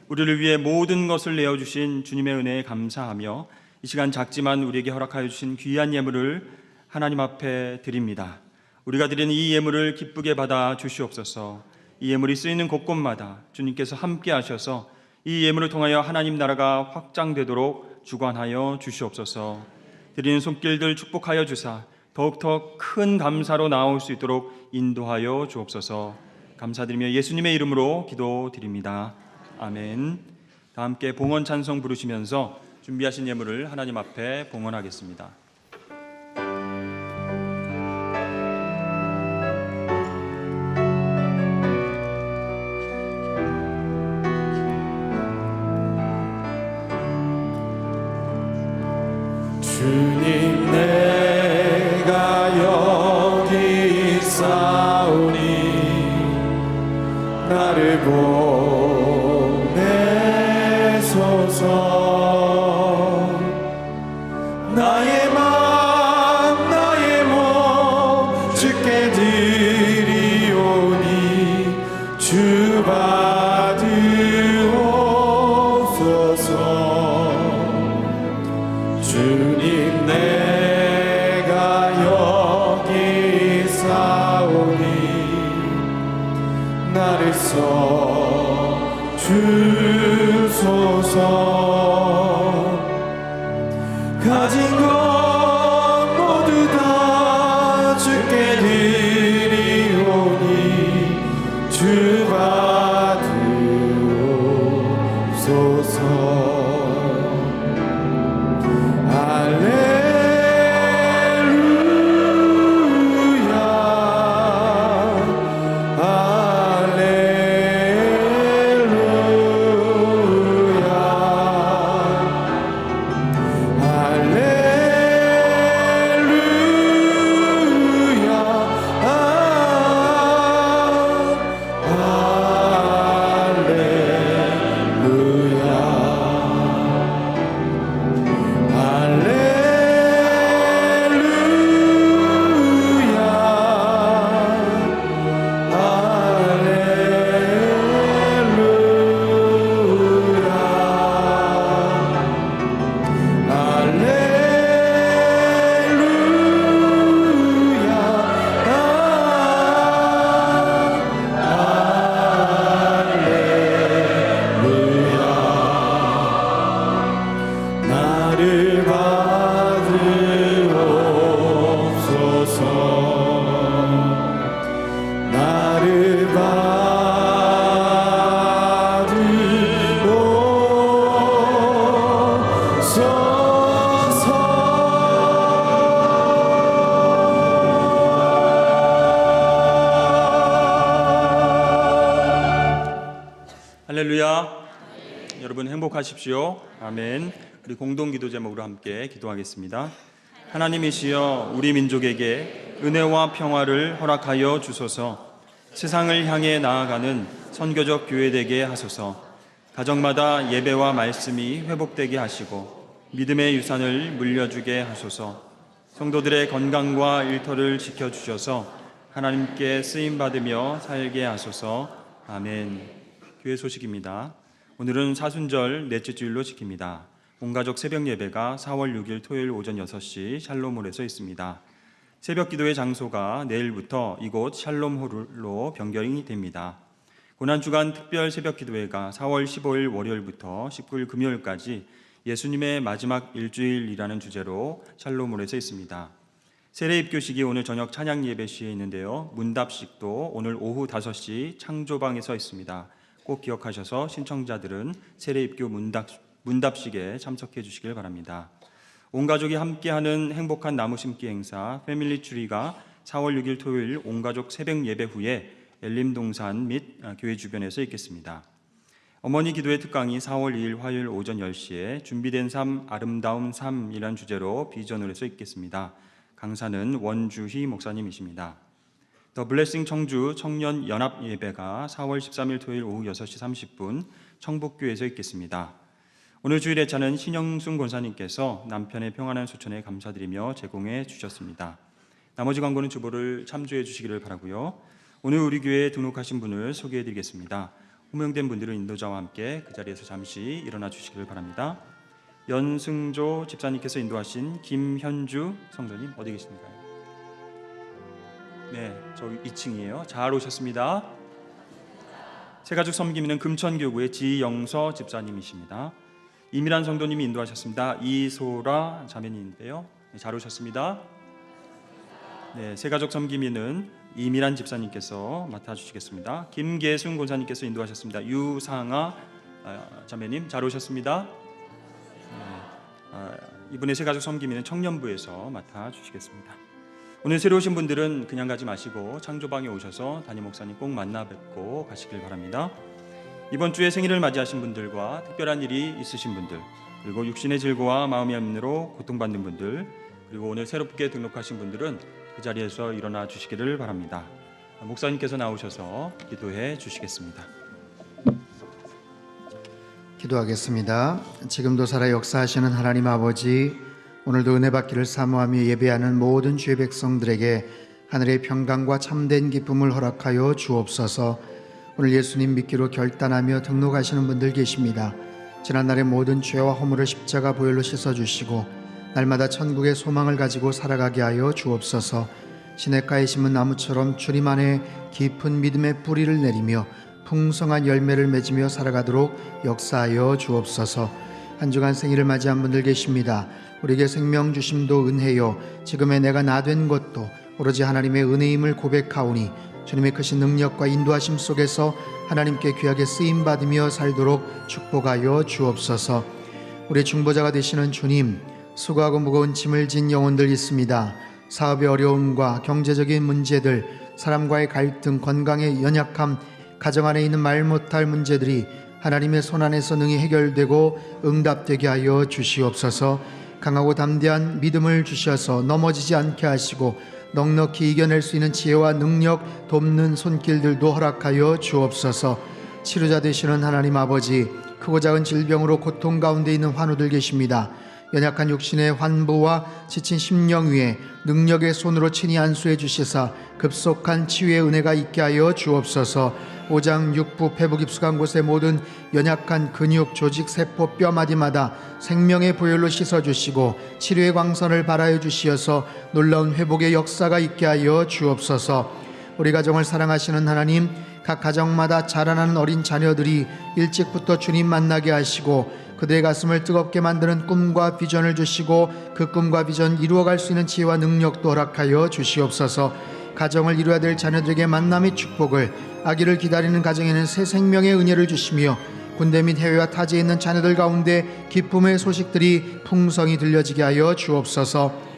우리를 위해 모든 것을 내어주신 주님의 은혜에 감사하며 이 시간 작지만 우리에게 허락하여 주신 귀한 예물을 하나님 앞에 드립니다. 우리가 드리는 이 예물을 기쁘게 받아 주시옵소서. 이 예물이 쓰이는 곳곳마다 주님께서 함께 하셔서 이 예물을 통하여 하나님 나라가 확장되도록 주관하여 주시옵소서. 드리는 손길들 축복하여 주사 더욱더 큰 감사로 나올 수 있도록 인도하여 주옵소서. 감사드리며 예수님의 이름으로 기도드립니다. 아멘. 다 함께 봉헌 찬송 부르시면서 준비하신 예물을 하나님 앞에 봉헌하겠습니다.
주님 내가 여기 있사오니 나를 보내소서. 나의 맘 나의 몸 주께 드리오니 주 받으옵소서. 주님 내가 여기 사오니 나를 써 주소서. 가진 것 모두 다 주께 드리오니 주 받으옵소서. 할렐루야, 할렐루야.
할렐루야. 여러분 행복하십시오. 아멘. 우리 공동 기도 제목으로 함께 기도하겠습니다. 하나님이시여 우리 민족에게 은혜와 평화를 허락하여 주소서. 세상을 향해 나아가는 선교적 교회 되게 하소서. 가정마다 예배와 말씀이 회복되게 하시고 믿음의 유산을 물려주게 하소서. 성도들의 건강과 일터를 지켜주셔서 하나님께 쓰임받으며 살게 하소서. 아멘. 교회 소식입니다. 오늘은 사순절 넷째 주일로 지킵니다. 온가족 새벽 예배가 4월 6일 토요일 오전 6시 샬롬홀에서 있습니다. 새벽 기도의 장소가 내일부터 이곳 샬롬홀로 변경이 됩니다. 고난주간 특별 새벽 기도회가 4월 15일 월요일부터 19일 금요일까지 예수님의 마지막 일주일이라는 주제로 샬롬홀에서 있습니다. 세례 입교식이 오늘 저녁 찬양 예배 시에 있는데요. 문답식도 오늘 오후 5시 창조방에서 있습니다. 꼭 기억하셔서 신청자들은 세례 입교 문답식에 참석해 주시길 바랍니다. 온 가족이 함께하는 행복한 나무 심기 행사 패밀리 트리가 4월 6일 토요일 온 가족 새벽 예배 후에 엘림동산 및 교회 주변에서 있겠습니다. 어머니 기도회 특강이 4월 2일 화요일 오전 10시에 준비된 삶 아름다운 삶이란 주제로 비전홀에서 있겠습니다. 강사는 원주희 목사님이십니다. 더 블레싱 청주 청년 연합 예배가 4월 13일 토요일 오후 6시 30분 청북교회에서 있겠습니다. 오늘 주일 예차는 신영순 권사님께서 남편의 평안한 소천에 감사드리며 제공해 주셨습니다. 나머지 광고는 주보를 참조해 주시기를 바라고요. 오늘 우리 교회에 등록하신 분을 소개해 드리겠습니다. 호명된 분들은 인도자와 함께 그 자리에서 잠시 일어나 주시기를 바랍니다. 연승조 집사님께서 인도하신 김현주 성도님 어디 계십니까? 네, 저 2층이에요. 잘 오셨습니다. 새가족 섬김이는 금천교구의 지영서 집사님이십니다. 이미란 성도님이 인도하셨습니다. 이소라 자매님인데요. 네, 잘 오셨습니다. 네, 새가족 섬김이는 이미란 집사님께서 맡아주시겠습니다. 김계순 권사님께서 인도하셨습니다. 유상아 자매님 잘 오셨습니다. 네, 이분의 새가족 섬김이는 청년부에서 맡아주시겠습니다. 오늘 새로 오신 분들은 그냥 가지 마시고 창조방에 오셔서 담임 목사님 꼭 만나 뵙고 가시길 바랍니다. 이번 주에 생일을 맞이하신 분들과 특별한 일이 있으신 분들, 그리고 육신의 질고와 마음의 염려로 고통받는 분들, 그리고 오늘 새롭게 등록하신 분들은 그 자리에서 일어나 주시기를 바랍니다. 목사님께서 나오셔서 기도해 주시겠습니다.
기도하겠습니다. 지금도 살아 역사하시는 하나님 아버지, 오늘도 은혜 받기를 사모하며 예배하는 모든 주의 백성들에게 하늘의 평강과 참된 기쁨을 허락하여 주옵소서. 오늘 예수님 믿기로 결단하며 등록하시는 분들 계십니다. 지난날의 모든 죄와 허물을 십자가 보혈로 씻어주시고 날마다 천국의 소망을 가지고 살아가게 하여 주옵소서. 시냇가에 심은 나무처럼 주님 안에 깊은 믿음의 뿌리를 내리며 풍성한 열매를 맺으며 살아가도록 역사하여 주옵소서. 한 주간 생일을 맞이한 분들 계십니다. 우리에게 생명 주심도 은혜요 지금의 내가 나 된 것도 오로지 하나님의 은혜임을 고백하오니 주님의 크신 능력과 인도하심 속에서 하나님께 귀하게 쓰임받으며 살도록 축복하여 주옵소서. 우리 중보자가 되시는 주님, 수고하고 무거운 짐을 진 영혼들 있습니다. 사업의 어려움과 경제적인 문제들, 사람과의 갈등, 건강의 연약함, 가정 안에 있는 말 못할 문제들이 하나님의 손안에서 능히 해결되고 응답되게 하여 주시옵소서. 강하고 담대한 믿음을 주셔서 넘어지지 않게 하시고 넉넉히 이겨낼 수 있는 지혜와 능력, 돕는 손길들도 허락하여 주옵소서. 치료자 되시는 하나님 아버지, 크고 작은 질병으로 고통 가운데 있는 환우들 계십니다. 연약한 육신의 환부와 지친 심령 위에 능력의 손으로 친히 안수해 주시사 급속한 치유의 은혜가 있게 하여 주옵소서. 오장, 육부, 폐부 깊숙한 곳의 모든 연약한 근육, 조직, 세포, 뼈마디마다 생명의 보혈로 씻어주시고 치료의 광선을 발하여 주시어서 놀라운 회복의 역사가 있게 하여 주옵소서. 우리 가정을 사랑하시는 하나님, 각 가정마다 자라나는 어린 자녀들이 일찍부터 주님 만나게 하시고 그들의 가슴을 뜨겁게 만드는 꿈과 비전을 주시고 그 꿈과 비전 이루어갈 수 있는 지혜와 능력도 허락하여 주시옵소서. 가정을 이루어야 될 자녀들에게 만남의 축복을, 아기를 기다리는 가정에는 새 생명의 은혜를 주시며 군대 및 해외와 타지에 있는 자녀들 가운데 기쁨의 소식들이 풍성히 들려지게 하여 주옵소서.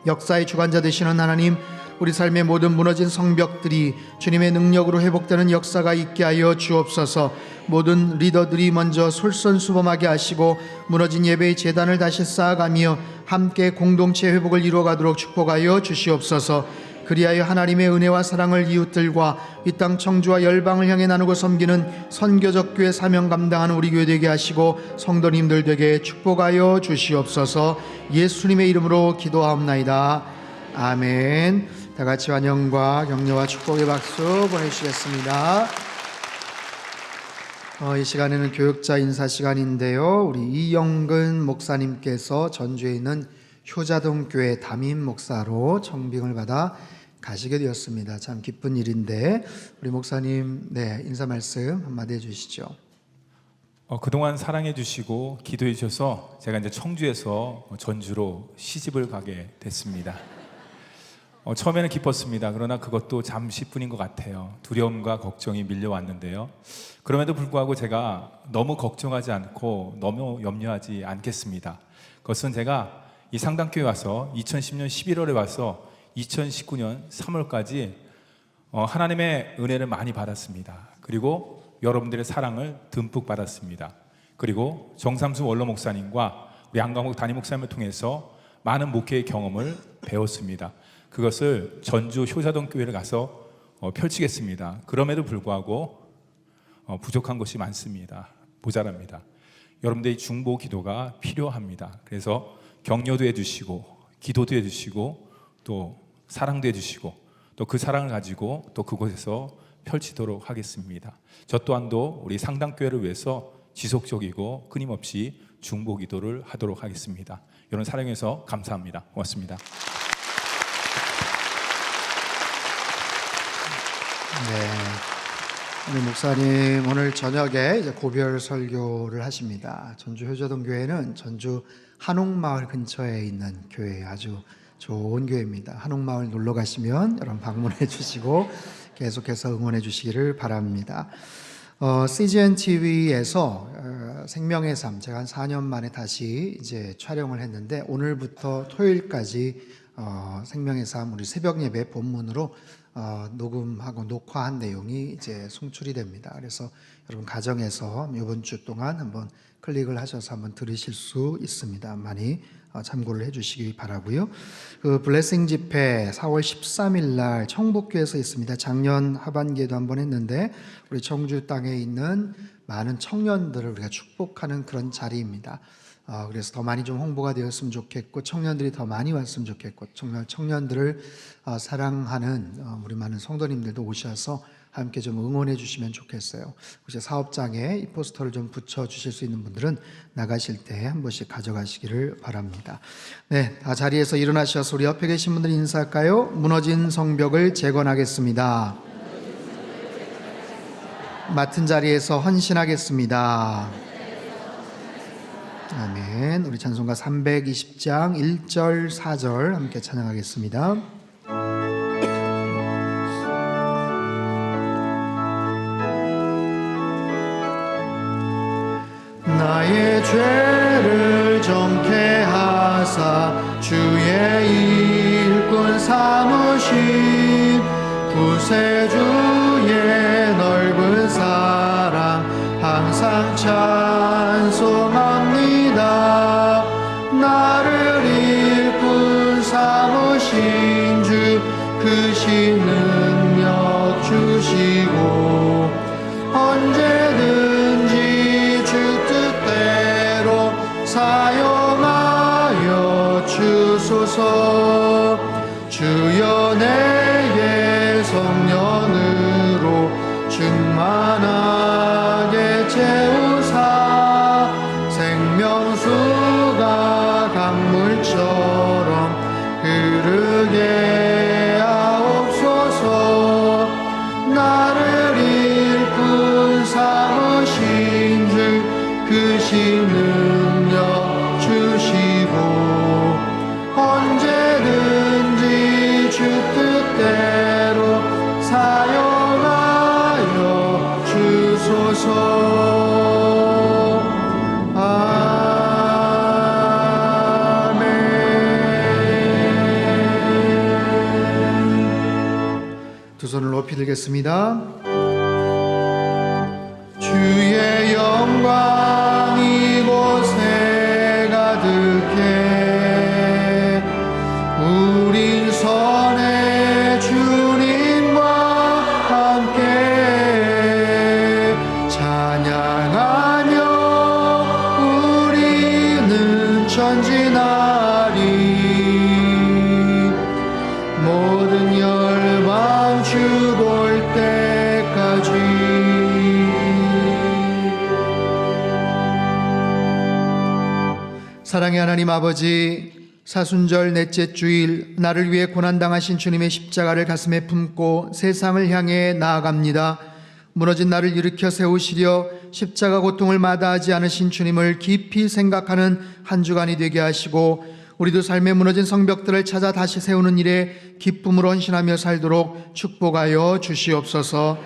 역사의 주관자 되시는 하나님, 우리 삶의 모든 무너진 성벽들이 주님의 능력으로 회복되는 역사가 있게 하여 주옵소서. 모든 리더들이 먼저 솔선수범하게 하시고 무너진 예배의 재단을 다시 쌓아가며 함께 공동체 회복을 이루어가도록 축복하여 주시옵소서. 그리하여 하나님의 은혜와 사랑을 이웃들과 이 땅 청주와 열방을 향해 나누고 섬기는 선교적 교회 사명 감당하는 우리 교회 되게 하시고 성도님들 되게 축복하여 주시옵소서. 예수님의 이름으로 기도하옵나이다. 아멘. 다 같이 환영과 격려와 축복의 박수 보내주시겠습니다. 이 시간에는 교육자 인사 시간인데요. 우리 이영근 목사님께서 전주에 있는 효자동 교회 담임 목사로 청빙을 받아 가시게 되었습니다. 참 기쁜 일인데 우리 목사님 인사 말씀 한마디 해주시죠.
그동안 사랑해 주시고 기도해 주셔서 제가 이제 청주에서 전주로 시집을 가게 됐습니다. 처음에는 기뻤습니다. 그러나 그것도 잠시뿐인 것 같아요. 두려움과 걱정이 밀려왔는데요. 그럼에도 불구하고 제가 너무 걱정하지 않고 너무 염려하지 않겠습니다. 그것은 제가 이 상당교회 와서 2010년 11월에 와서 2019년 3월까지 하나님의 은혜를 많이 받았습니다. 그리고 여러분들의 사랑을 듬뿍 받았습니다. 그리고 정삼수 원로 목사님과 우리 안광욱 담임 목사님을 통해서 많은 목회의 경험을 배웠습니다. 그것을 전주 효자동 교회를 가서 펼치겠습니다. 그럼에도 불구하고 부족한 것이 많습니다. 모자랍니다. 여러분들의 중보 기도가 필요합니다. 그래서 격려도 해주시고 기도도 해주시고 또 사랑도 해주시고 또 그 사랑을 가지고 또 그곳에서 펼치도록 하겠습니다. 저 또한도 우리 상당교회를 위해서 지속적이고 끊임없이 중보 기도를 하도록 하겠습니다. 여러분 사랑해 주셔서 감사합니다. 고맙습니다.
우리 목사님 오늘 저녁에 이제 고별 설교를 하십니다. 전주 효자동 교회는 전주 한옥마을 근처에 있는 교회, 아주 좋은 교회입니다. 한옥마을 놀러 가시면 여러분 방문해 주시고 계속해서 응원해 주시기를 바랍니다. CGN TV에서 생명의 삶, 제가 한 4년 만에 다시 이제 촬영을 했는데 오늘부터 토요일까지 생명의 삶 우리 새벽 예배 본문으로 녹음하고 녹화한 내용이 이제 송출이 됩니다. 그래서 여러분 가정에서 이번 주 동안 한번 클릭을 하셔서 한번 들으실 수 있습니다. 많이 참고를 해주시기 바라고요. 그 블레싱 집회 4월 13일 날 청북교에서 있습니다. 작년 하반기에도 한번 했는데 우리 청주 땅에 있는 많은 청년들을 우리가 축복하는 그런 자리입니다. 그래서 더 많이 좀 홍보가 되었으면 좋겠고 청년들이 더 많이 왔으면 좋겠고 정말 청년들을 사랑하는 우리 많은 성도님들도 오셔서 함께 좀 응원해 주시면 좋겠어요. 혹시 사업장에 이 포스터를 좀 붙여 주실 수 있는 분들은 나가실 때 한 번씩 가져가시기를 바랍니다. 다 자리에서 일어나셔서 우리 옆에 계신 분들 인사할까요? 무너진 성벽을 재건하겠습니다. 맡은 자리에서 헌신하겠습니다. 아멘. 우리 찬송가 320장 1절 4절 함께 찬양하겠습니다. 나의 죄를 정케 하사 주의 일꾼 삼으신 구세주의 넓은 사랑 항상 찬송합니다. 나를 일꾼 삼으신 주 크신 능력 주시고 언제든지 주 뜻대로 사용하여 주소서. 주여 내게 성령으로 충만하게 채우사 생명수가 강물처럼 흐르게 하옵소서. 나를 일꾼 삼으신 주 크신 능력 주시고 언제든지 주 뜻대로 아멘. 두 손을 높이 들겠습니다. 주의 영광 이곳에 가득해 우린 선의 주님과 함께 찬양하며 우리는 전진하리 모든 열방 주 볼 때까지. 사랑의 하나님 아버지, 사순절 넷째 주일 나를 위해 고난당하신 주님의 십자가를 가슴에 품고 세상을 향해 나아갑니다. 무너진 나를 일으켜 세우시려 십자가 고통을 마다하지 않으신 주님을 깊이 생각하는 한 주간이 되게 하시고 우리도 삶의 무너진 성벽들을 찾아 다시 세우는 일에 기쁨으로 헌신하며 살도록 축복하여 주시옵소서.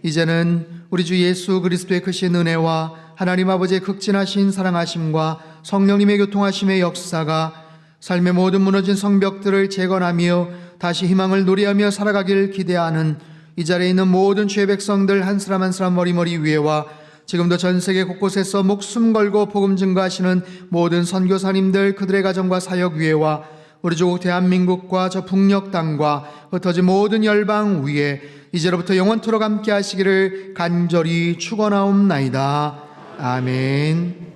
이제는 우리 주 예수 그리스도의 크신 은혜와 하나님 아버지의 극진하신 사랑하심과 성령님의 교통하심의 역사가 삶의 모든 무너진 성벽들을 재건하며 다시 희망을 노래하며 살아가길 기대하는 이 자리에 있는 모든 주의 백성들 한 사람 한 사람 머리머리 위에와 지금도 전 세계 곳곳에서 목숨 걸고 복음 증거하시는 모든 선교사님들 그들의 가정과 사역 위에와 우리 조국 대한민국과 저 북녘 땅과 흩어진 모든 열방 위에 이제로부터 영원토록 함께 하시기를 간절히 축원하옵나이다. 아멘.